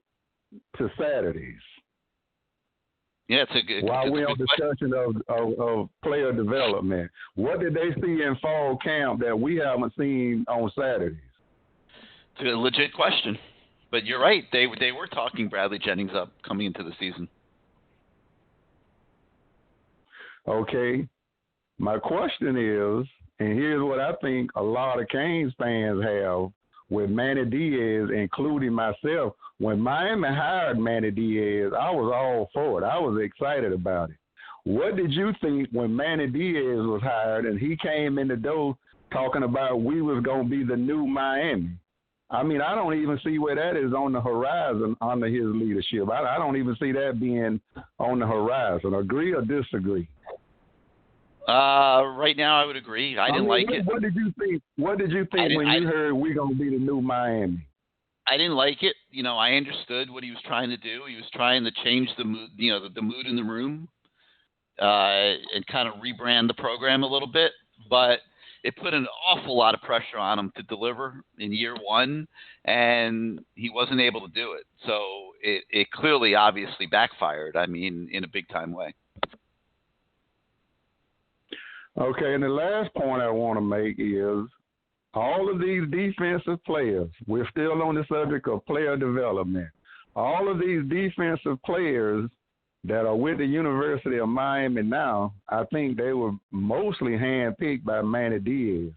to Saturdays? Yeah, it's a good. While we're on discussion of player development, what did they see in fall camp that we haven't seen on Saturdays? It's a legit question, but you're right. They were talking Bradley Jennings up coming into the season. Okay, my question is, and here's what I think a lot of Canes fans have with Manny Diaz, including myself. When Miami hired Manny Diaz, I was all for it. I was excited about it. What did you think when Manny Diaz was hired and he came in the door talking about we was going to be the new Miami? I mean, I don't even see where that is on the horizon under his leadership. I don't even see that being on the horizon. Agree or disagree? Right now, I would agree. I didn't like it. What did you think? What did you think when you heard we're going to be the new Miami? I didn't like it. I understood what he was trying to do. He was trying to change the mood, the mood in the room, and kind of rebrand the program a little bit. But it put an awful lot of pressure on him to deliver in year one, and he wasn't able to do it. So it clearly, obviously backfired. I mean, in a big time way. Okay, and the last point I want to make is all of these defensive players, we're still on the subject of player development. All of these defensive players that are with the University of Miami now, I think they were mostly handpicked by Manny Diaz.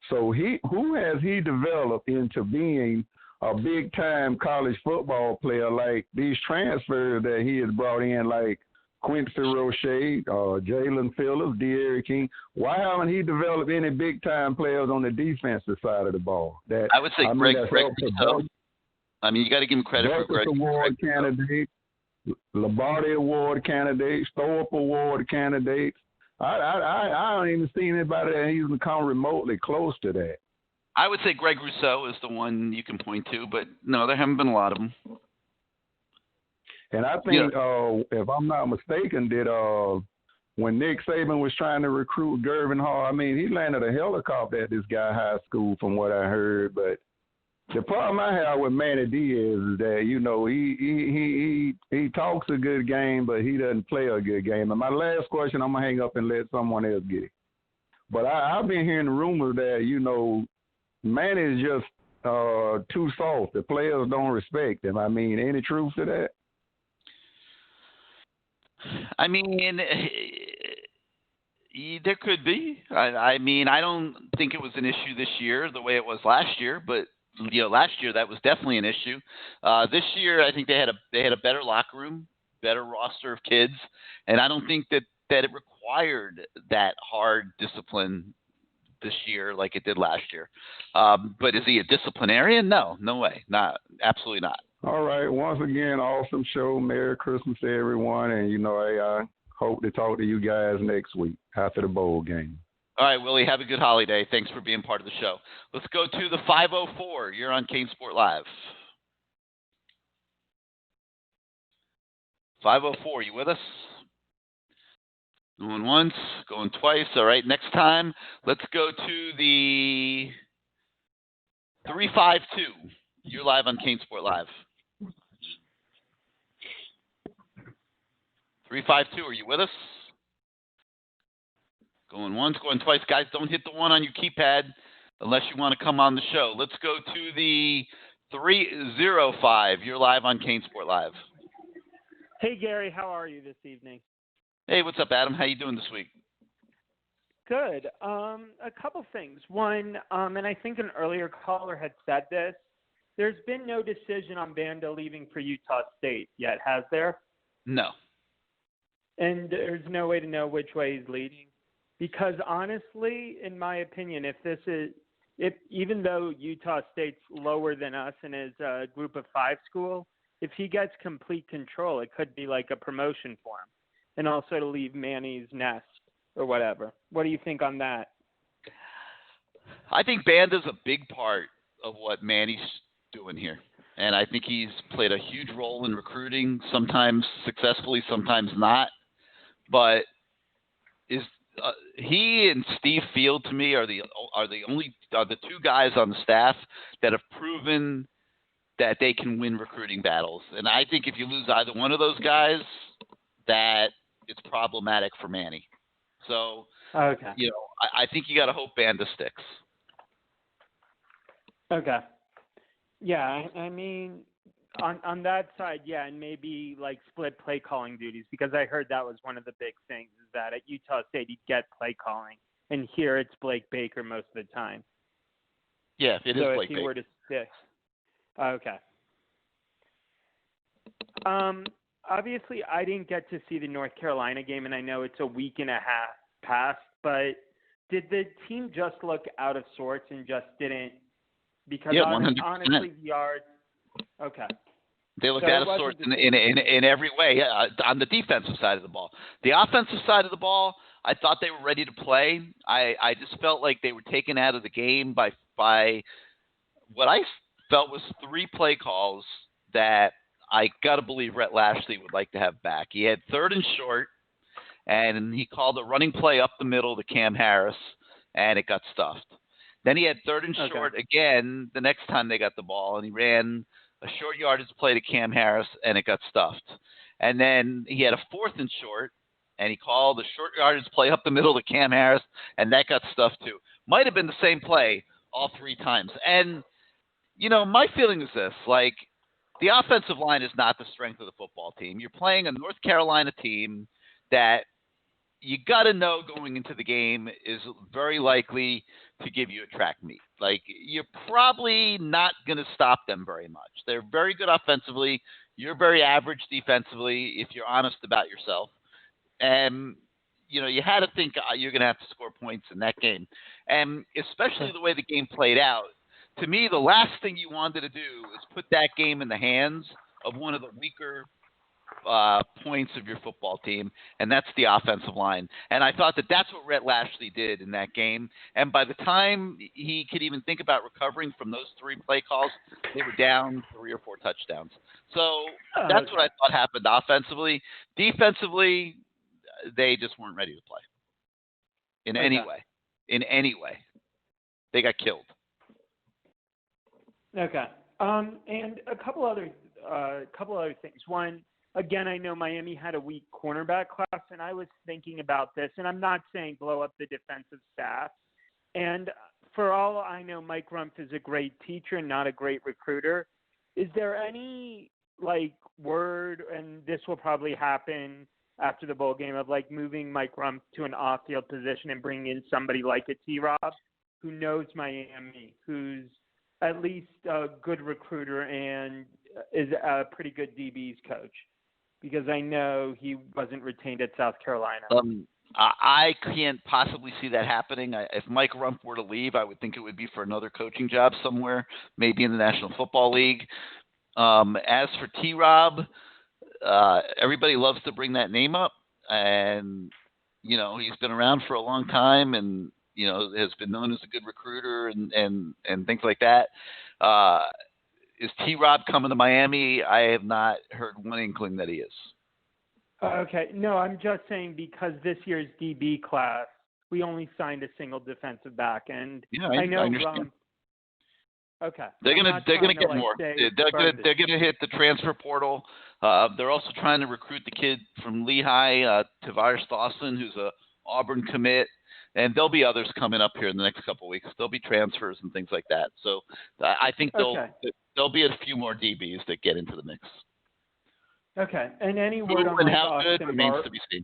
So who has he developed into being a big-time college football player like these transfers that he has brought in, like Quincy Roche, Jalen Phillips, De'Aaron King? Why haven't he developed any big-time players on the defensive side of the ball? I would say Greg Rousseau. I mean, you got to give him credit for Greg. Award candidate, Lombardi Award candidates, Thorpe Award candidates. I don't even see anybody that even come remotely close to that. I would say Greg Rousseau is the one you can point to, but no, there haven't been a lot of them. And I think, if I'm not mistaken, that when Nick Saban was trying to recruit Gervin Hall, I mean, he landed a helicopter at this guy high school from what I heard. But the problem I have with Manny Diaz is that, he talks a good game, but he doesn't play a good game. And my last question, I'm going to hang up and let someone else get it. But I've been hearing rumors that, Manny is just too soft. The players don't respect him. I mean, any truth to that? I mean, there could be. I mean, I don't think it was an issue this year the way it was last year, but last year that was definitely an issue. This year, I think they had a better locker room, better roster of kids, and I don't think that it required that hard discipline this year like it did last year. But is he a disciplinarian? No way, absolutely not. All right. Once again, awesome show. Merry Christmas to everyone. And, I hope to talk to you guys next week after the bowl game. All right, Willie, have a good holiday. Thanks for being part of the show. Let's go to the 504. You're on CaneSport Live. 504, you with us? Going once, going twice. All right, next time, let's go to the 352. You're live on CaneSport Live. 352, are you with us? Going once, going twice. Guys, don't hit the one on your keypad unless you want to come on the show. Let's go to the 305. You're live on CaneSport Live. Hey, Gary, how are you this evening? Hey, what's up, Adam? How you doing this week? Good. A couple things. One, and I think an earlier caller had said this, there's been no decision on Banda leaving for Utah State yet, has there? No. And there's no way to know which way he's leading? Because honestly, in my opinion, even though Utah State's lower than us and is a group of 5 school, if he gets complete control, it could be like a promotion for him. And also to leave Manny's nest or whatever. What do you think on that? I think Banda's a big part of what Manny's doing here. And I think he's played a huge role in recruiting, sometimes successfully, sometimes not. But he and Steve Field, to me, are the two guys on the staff that have proven that they can win recruiting battles. And I think if you lose either one of those guys, that it's problematic for Manny. So, Okay. I think you got to hope Banda sticks. Okay. Yeah, I mean, on that side, yeah, and maybe like split play calling duties, because I heard that was one of the big things, is that at Utah State he'd get play calling, and here it's Blake Baker most of the time. Yeah, it is so Blake if he Baker. were to stick. Okay. Obviously, I didn't get to see the North Carolina game, and I know it's a week and a half past, but did the team just look out of sorts and just didn't? Because Yeah, 100%. honestly, the yards. Okay. They looked out of sorts in every way on the defensive side of the ball. The offensive side of the ball, I thought they were ready to play. I just felt like they were taken out of the game by what I felt was 3 play calls that I got to believe Rhett Lashley would like to have back. He had 3rd and short, and he called a running play up the middle to Cam Harris, and it got stuffed. Then he had 3rd and short again the next time they got the ball, and he ran a short yardage play to Cam Harris, and it got stuffed. And then he had a 4th and short, and he called a short yardage play up the middle to Cam Harris, and that got stuffed too. Might have been the same play all 3 times. And, my feeling is this, like, the offensive line is not the strength of the football team. You're playing a North Carolina team that you got to know going into the game is very likely to give you a track meet. Like, you're probably not going to stop them very much. They're very good offensively. You're very average defensively, if you're honest about yourself. And, you had to think you're going to have to score points in that game. And especially the way the game played out, to me, the last thing you wanted to do is put that game in the hands of one of the weaker points of your football team, and that's the offensive line. And I thought that that's what Rhett Lashley did in that game. And by the time he could even think about recovering from those 3 play calls, they were down 3 or 4 touchdowns. So that's what I thought happened offensively. Defensively, they just weren't ready to play in any way. In any way. They got killed. Okay. And a couple other things. One, again, I know Miami had a weak cornerback class, and I was thinking about this, and I'm not saying blow up the defensive staff. And for all I know, Mike Rumpf is a great teacher and not a great recruiter. Is there any, word, and this will probably happen after the bowl game, of, moving Mike Rumpf to an off-field position and bringing in somebody like a T-Rob who knows Miami, who's at least a good recruiter and is a pretty good DB's coach? Because I know he wasn't retained at South Carolina. I can't possibly see that happening. If Mike Rumpf were to leave, I would think it would be for another coaching job somewhere, maybe in the National Football League. As for T-Rob, everybody loves to bring that name up. And, he's been around for a long time and, has been known as a good recruiter and things like that. Is T-Rob coming to Miami? I have not heard one inkling that he is. Okay. No, I'm just saying because this year's DB class, we only signed a single defensive back, and I know. Okay. They're gonna get more. They're gonna hit the transfer portal. They're also trying to recruit the kid from Lehigh, Tavares Dawson, who's a Auburn commit. And there'll be others coming up here in the next couple of weeks. There'll be transfers and things like that. So I think there'll be a few more DBs that get into the mix. Okay. And any word on how good remains to be seen.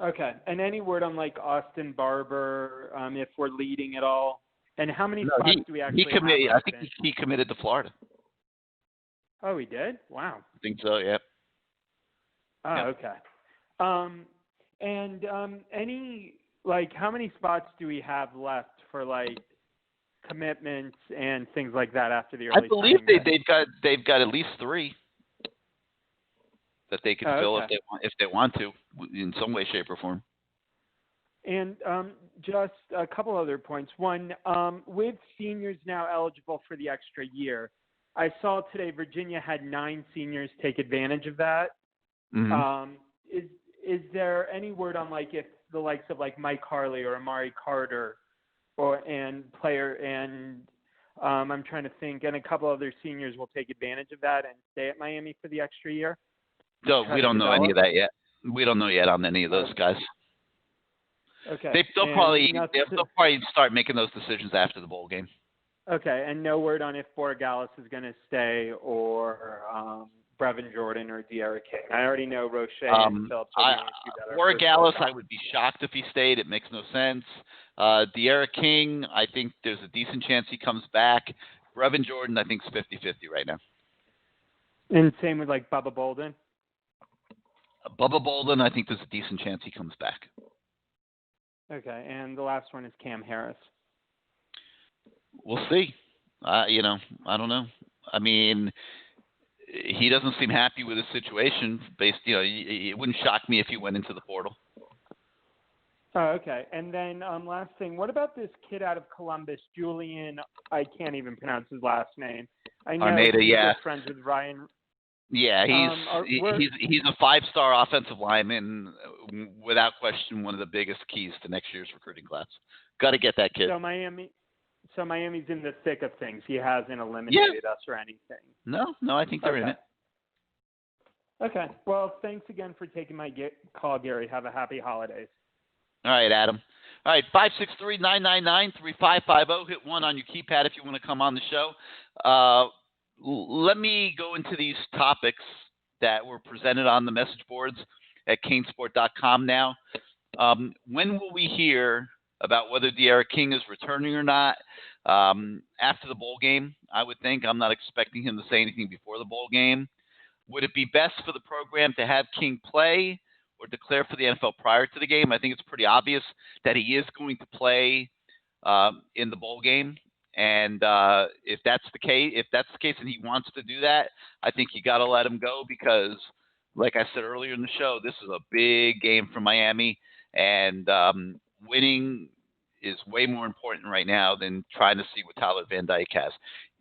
Okay. And any word on Austin Barber, if we're leading at all, and how many spots do we actually have? I think he committed to Florida. Oh, he did? Wow. I think so. Yeah. Oh, yeah. Okay. And any. How many spots do we have left for commitments and things like that after the early? I believe they've got at least 3 that they can fill if they want to in some way, shape, or form. And just a couple other points. One, with seniors now eligible for the extra year, I saw today Virginia had 9 seniors take advantage of that. Mm-hmm. Is there any word on if the likes of Mike Harley or Amari Carter I'm trying to think, and a couple other seniors will take advantage of that and stay at Miami for the extra year? We don't know any of that yet. We don't know yet on any of those guys. Okay. They'll probably start making those decisions after the bowl game. Okay, and no word on if Borregales is going to stay or Brevin Jordan or De'Ara King. I already know Roche and Phillips are going to do better. Borregales, I would be shocked if he stayed. It makes no sense. De'Ara King, I think there's a decent chance he comes back. Brevin Jordan, I think, is 50-50 right now. And same with like Bubba Bolden? Bubba Bolden, I think there's a decent chance he comes back. Okay, and the last one is Cam Harris. We'll see. I don't know. I mean, he doesn't seem happy with his situation. It wouldn't shock me if he went into the portal. Oh, okay. And then last thing, what about this kid out of Columbus, Julian? I can't even pronounce his last name. I know Armada, he's yeah. friends with Ryan. Yeah, he's a 5-star offensive lineman, without question, one of the biggest keys to next year's recruiting class. Got to get that kid. So Miami's in the thick of things. He hasn't eliminated us or anything. No, I think they're in it. Okay. Well, thanks again for taking my call, Gary. Have a happy holidays. All right, Adam. All right, 563-999-3550. Hit 1 on your keypad if you want to come on the show. Let me go into these topics that were presented on the message boards at CaneSport.com now. When will we hear about whether De'Ara King is returning or not? After the bowl game, I would think. I'm not expecting him to say anything before the bowl game. Would it be best for the program to have King play or declare for the NFL prior to the game? I think it's pretty obvious that he is going to play in the bowl game. And if that's the case, and he wants to do that, I think you got to let him go because, like I said earlier in the show, this is a big game for Miami, and winning is way more important right now than trying to see what Tyler Van Dyke has.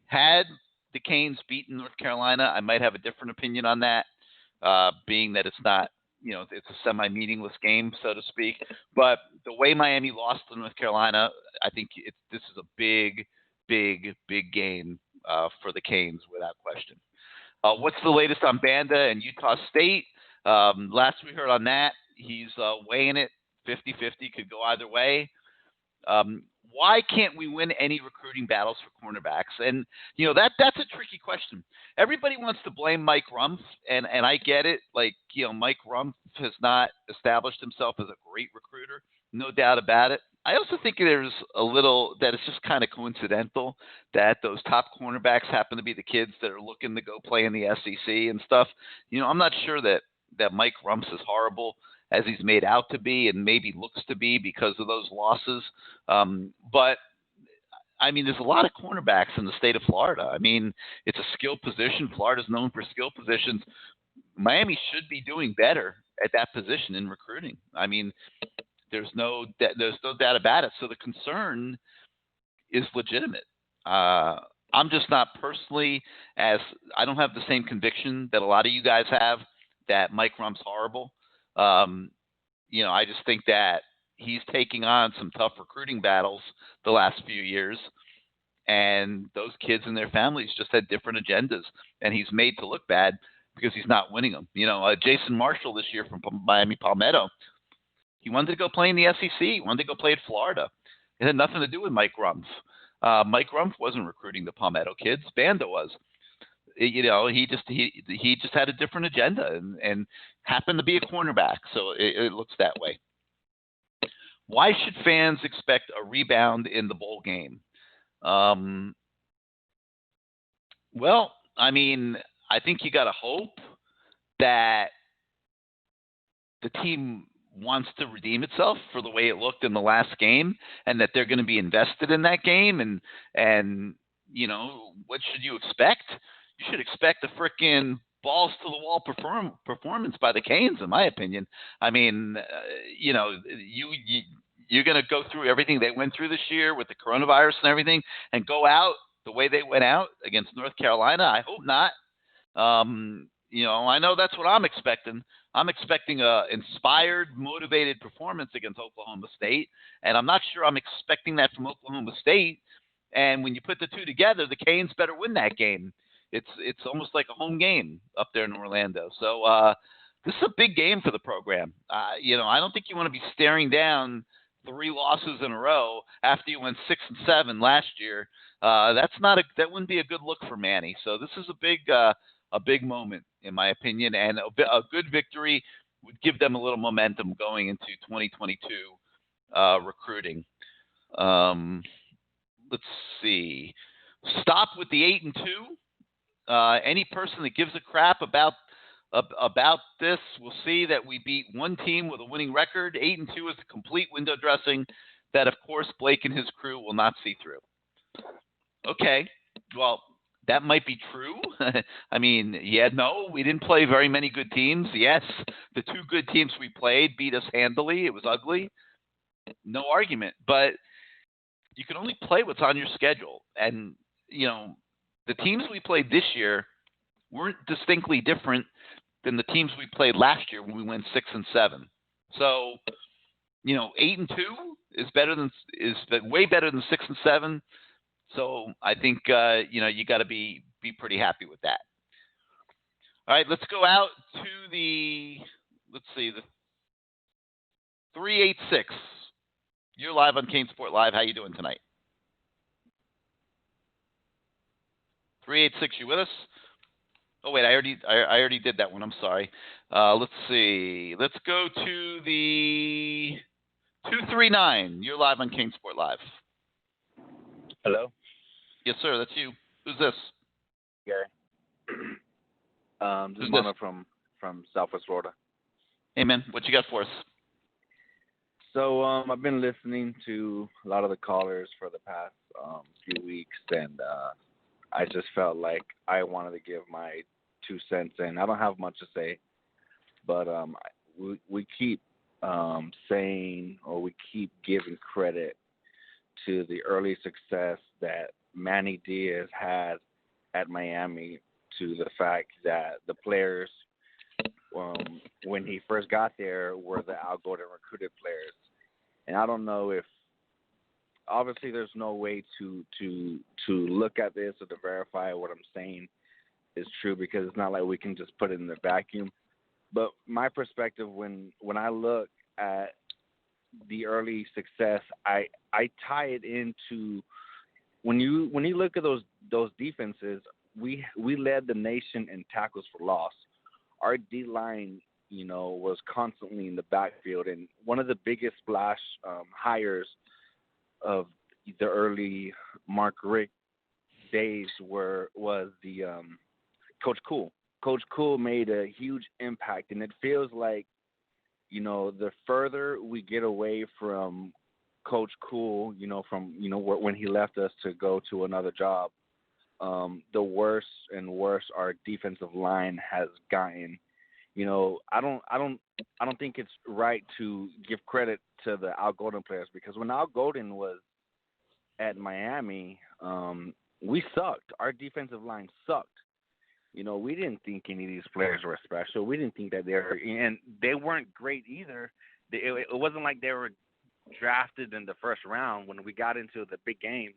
Had the Canes beaten North Carolina, I might have a different opinion on that, being that it's not, it's a semi-meaningless game, so to speak. But the way Miami lost to North Carolina, I think this is a big game for the Canes without question. What's the latest on Banda and Utah State? Last we heard on that, he's weighing it 50-50, could go either way. Why can't we win any recruiting battles for cornerbacks? And, that's a tricky question. Everybody wants to blame Mike Rumph, and I get it. Like, Mike Rumph has not established himself as a great recruiter, no doubt about it. I also think there's a little that it's just kind of coincidental that those top cornerbacks happen to be the kids that are looking to go play in the SEC and stuff. I'm not sure that Mike Rumph is horrible as he's made out to be and maybe looks to be because of those losses. But, I mean, there's a lot of cornerbacks in the state of Florida. I mean, it's a skill position. Florida's known for skill positions. Miami should be doing better at that position in recruiting. I mean, there's no doubt about it. So the concern is legitimate. I'm just not personally I don't have the same conviction that a lot of you guys have that Mike Rumph's horrible. I just think that he's taking on some tough recruiting battles the last few years, and those kids and their families just had different agendas, and he's made to look bad because he's not winning them. Jason Marshall this year from Miami Palmetto, he wanted to go play in the SEC. He wanted to go play at Florida. It had nothing to do with Mike Rumph. Mike Rumph wasn't recruiting the Palmetto kids. Banda was. He just had a different agenda and happened to be a cornerback. So it looks that way. Why should fans expect a rebound in the bowl game? Well, I mean, I think you got to hope that the team wants to redeem itself for the way it looked in the last game, and that they're going to be invested in that game. And what should you expect? You should expect a freaking balls to the wall performance by the Canes, in my opinion. I mean, you're going to go through everything they went through this year with the coronavirus and everything, and go out the way they went out against North Carolina. I hope not. I know that's what I'm expecting. I'm expecting a inspired, motivated performance against Oklahoma State, and I'm not sure I'm expecting that from Oklahoma State. And when you put the two together, the Canes better win that game. It's almost like a home game up there in Orlando. So this is a big game for the program. I don't think you want to be staring down 3 losses in a row after you went 6-7 last year. That wouldn't be a good look for Manny. So this is a big moment in my opinion, and a good victory would give them a little momentum going into 2022 recruiting. Let's see. Stop with the 8-2. Any person that gives a crap about this will see that we beat one team with a winning record. 8-2 is a complete window dressing that, of course, Blake and his crew will not see through. Okay, well, that might be true. I mean, we didn't play very many good teams. Yes, the 2 good teams we played beat us handily. It was ugly. No argument. But you can only play what's on your schedule. And, the teams we played this year weren't distinctly different than the teams we played last year when we went 6-7. So, 8-2 is way better than 6-7. So I think you got to be pretty happy with that. All right, let's go out to the 386. You're live on CaneSport Live. How you doing tonight? 386, you with us? Oh wait, I already did that one. I'm sorry. Let's see. Let's go to the 239. You're live on CaneSport Live. Hello? Yes, sir. That's you. Who's this? Gary. This is Leonard from Southwest Florida. Hey, man. What you got for us? So I've been listening to a lot of the callers for the past few weeks, and I just felt like I wanted to give my 2 cents in. I don't have much to say, but we keep saying, or we keep giving credit to the early success that Manny Diaz had at Miami, to the fact that the players, when he first got there, were the outgoing recruited players. And I don't know if, obviously there's no way to look at this or to verify what I'm saying is true, because it's not like we can just put it in the vacuum. But my perspective, when I look at the early success, I tie it into when you look at those defenses, we led the nation in tackles for loss. Our D line, was constantly in the backfield, and one of the biggest splash hires of the early Mark Richt days was the Coach Cool. Coach Cool made a huge impact, and it feels like, the further we get away from Coach Cool, when he left us to go to another job, the worse and worse our defensive line has gotten. I don't think it's right to give credit to the Al Golden players, because when Al Golden was at Miami, we sucked. Our defensive line sucked. We didn't think any of these players were special. We didn't think that they weren't great either. It wasn't like they were drafted in the first round when we got into the big games.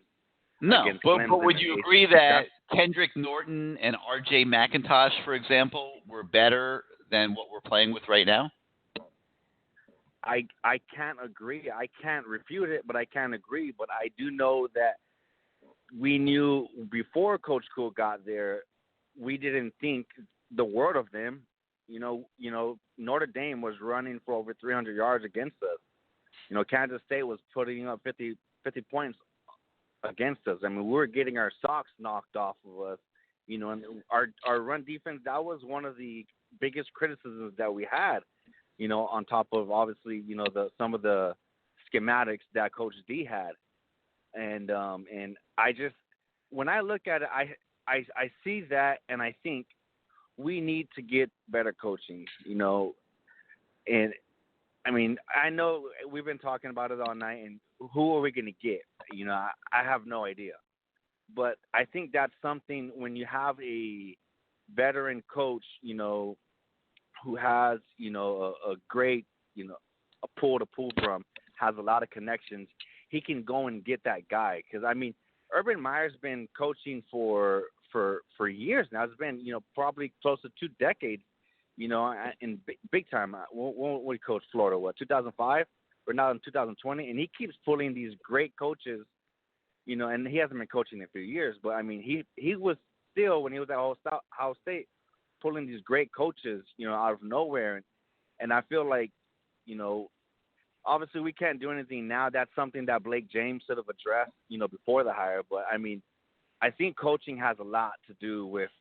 No, but would you agree that Kendrick Norton and R.J. McIntosh, for example, were better than what we're playing with right now? I can't agree. I can't refute it, but I can't agree. But I do know that we knew before Coach Cool got there, we didn't think the world of them. Notre Dame was running for over 300 yards against us. Kansas State was putting up 50 points against us. I mean, we were getting our socks knocked off of us. And our run defense, that was one of the biggest criticisms that we had. On top of obviously, some of the schematics that Coach D had, and I just, when I look at it, I see that, and I think we need to get better coaching. And I mean, I know we've been talking about it all night, and who are we going to get? I have no idea, but I think that's something when you have a veteran coach, who has, a great, a pool to pull from, has a lot of connections, he can go and get that guy. Because, I mean, Urban Meyer's been coaching for for years now. It's been, probably close to 2 decades, in big time. When we coached Florida, 2005? We're now in 2020, and he keeps pulling these great coaches, and he hasn't been coaching in a few years, but, I mean, he was still, when he was at Ohio State, pulling these great coaches, out of nowhere. And I feel like, obviously we can't do anything now. That's something that Blake James should have addressed, before the hire. But, I mean, I think coaching has a lot to do with,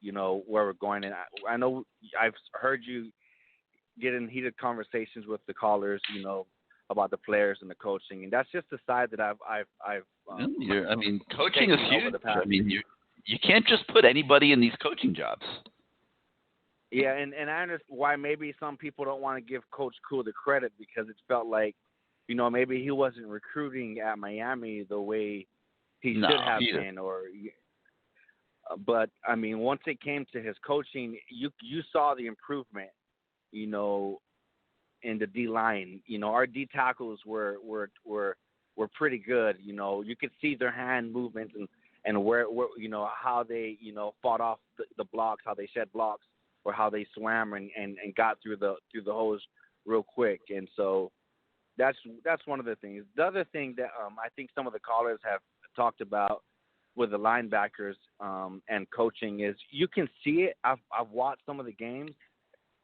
where we're going. And I know I've heard you get in heated conversations with the callers, about the players and the coaching. And that's just the side that I've coaching is huge. I mean, you can't just put anybody in these coaching jobs. Yeah, and I understand why maybe some people don't want to give Coach Cool the credit, because it felt like, maybe he wasn't recruiting at Miami the way he should have been. But, I mean, once it came to his coaching, you saw the improvement, in the D-line. Our D tackles were pretty good. You could see their hand movements and where how they, fought off the blocks, how they shed blocks, or how they swam and got through the hose real quick. And so that's one of the things. The other thing that I think some of the callers have talked about with the linebackers and coaching is you can see it. I've watched some of the games,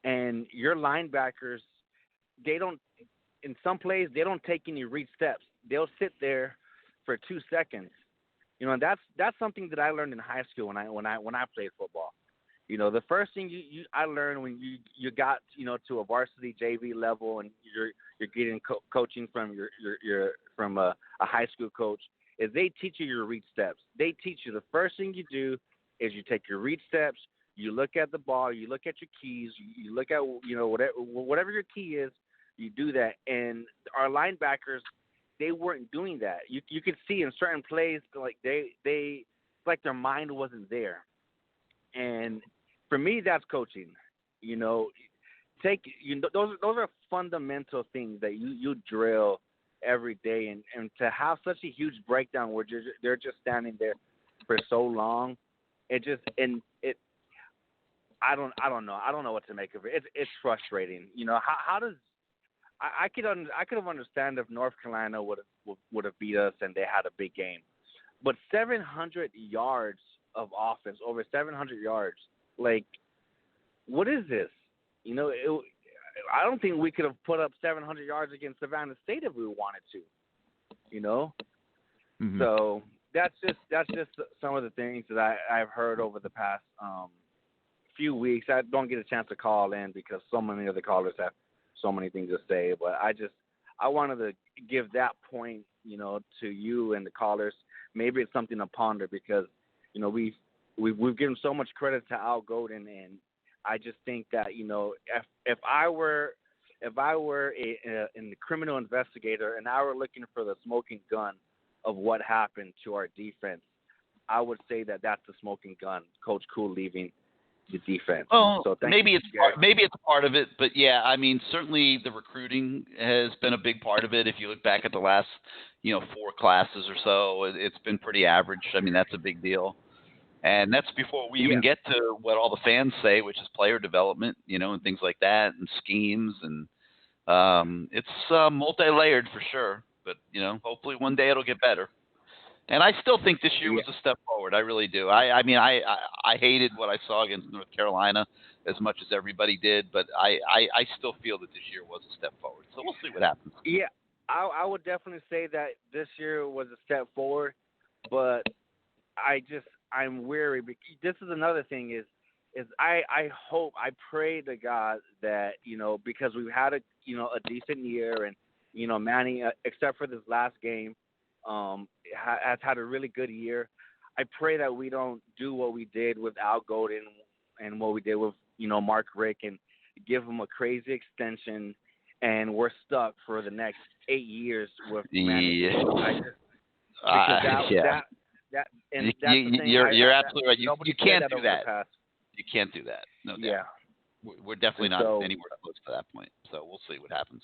and your linebackers, in some plays, they don't take any read steps. They'll sit there for 2 seconds. And that's something that I learned in high school when I played football. The first thing I learned when you got to a varsity JV level and you're getting coaching from from a high school coach is they teach you your read steps. They teach you the first thing you do is you take your read steps, you look at the ball, you look at your keys, you look at whatever your key is, you do that. And our linebackers, they weren't doing that. You could see in certain plays like they like their mind wasn't there. And for me, that's coaching. Those are fundamental things that you drill every day, and to have such a huge breakdown where they're just standing there for so long, I don't know. I don't know what to make of it. It's frustrating. How does I could have understand if North Carolina would have beat us and they had a big game, but 700 yards of offense, over 700 yards. Like, what is this? I don't think we could have put up 700 yards against Savannah State if we wanted to. Mm-hmm. So that's just some of the things that I've heard over the past few weeks. I don't get a chance to call in because so many of the callers have so many things to say. But I wanted to give that point, to you and the callers. Maybe it's something to ponder because we've given so much credit to Al Golden, and I just think that if I were a criminal investigator and I were looking for the smoking gun of what happened to our defense, I would say that that's the smoking gun. Coach Cool leaving the defense. Oh, so maybe it's part of it, but yeah, I mean, certainly the recruiting has been a big part of it. If you look back at the last 4 classes or so, it's been pretty average. I mean, that's a big deal. And that's before we even get to what all the fans say, which is player development, and things like that, and schemes. And it's multi-layered for sure. But, hopefully one day it'll get better. And I still think this year was a step forward. I really do. I mean, I hated what I saw against North Carolina as much as everybody did. But I still feel that this year was a step forward. So we'll see what happens. Yeah, I would definitely say that this year was a step forward. But I'm weary. This is another thing is I pray to God that, because we've had a decent year and, Manny, except for this last game, has had a really good year. I pray that we don't do what we did with Al Golden and what we did with, Mark Rick and give him a crazy extension and we're stuck for the next 8 years with Manny. You're absolutely right. You can't do that. You can't do that. No doubt. Yeah. We're definitely not anywhere close to that point. So we'll see what happens.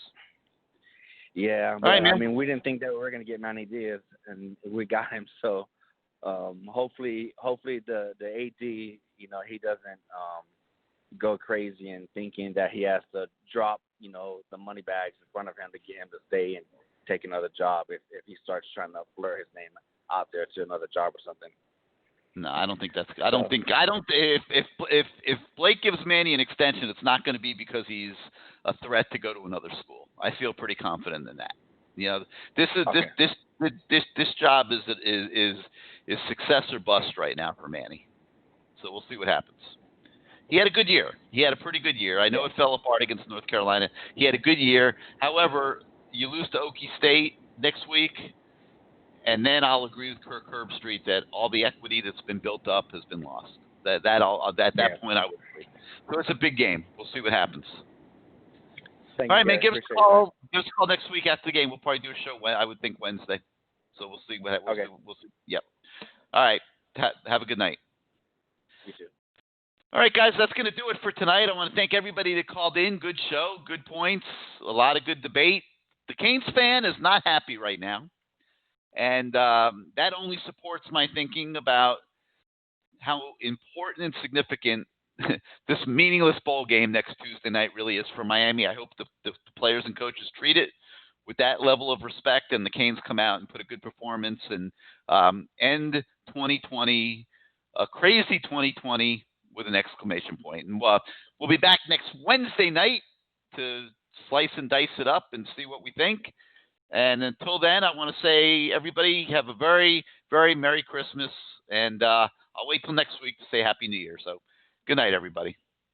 Yeah. But, I mean, we didn't think that we were going to get Manny Diaz, and we got him. So Hopefully the AD, he doesn't go crazy and thinking that he has to drop, the money bags in front of him to get him to stay and take another job if he starts trying to blur his name out there to another job or something. No, I don't think that's. I don't. If Blake gives Manny an extension, it's not going to be because he's a threat to go to another school. I feel pretty confident in that. This job is success or bust right now for Manny. So we'll see what happens. He had a good year. He had a pretty good year. I know it fell apart against North Carolina. He had a good year. However, you lose to Okie State next week. And then I'll agree with Kirk Herbstreit that all the equity that's been built up has been lost. At that point, I would agree. So it's a big game. We'll see what happens. Thank all right, you, man. guys. Give us a call. Give us a call next week after the game. We'll probably do a show. I would think Wednesday. So we'll see. We'll see. Yep. All right. Have a good night. You too. All right, guys. That's going to do it for tonight. I want to thank everybody that called in. Good show. Good points. A lot of good debate. The Canes fan is not happy right now. And that only supports my thinking about how important and significant this meaningless bowl game next Tuesday night really is for Miami. I hope the players and coaches treat it with that level of respect, and the Canes come out and put a good performance and end 2020, a crazy 2020, with an exclamation point. And we'll be back next Wednesday night to slice and dice it up and see what we think. And until then, I want to say, everybody, have a very, very Merry Christmas. And I'll wait till next week to say Happy New Year. So good night, everybody.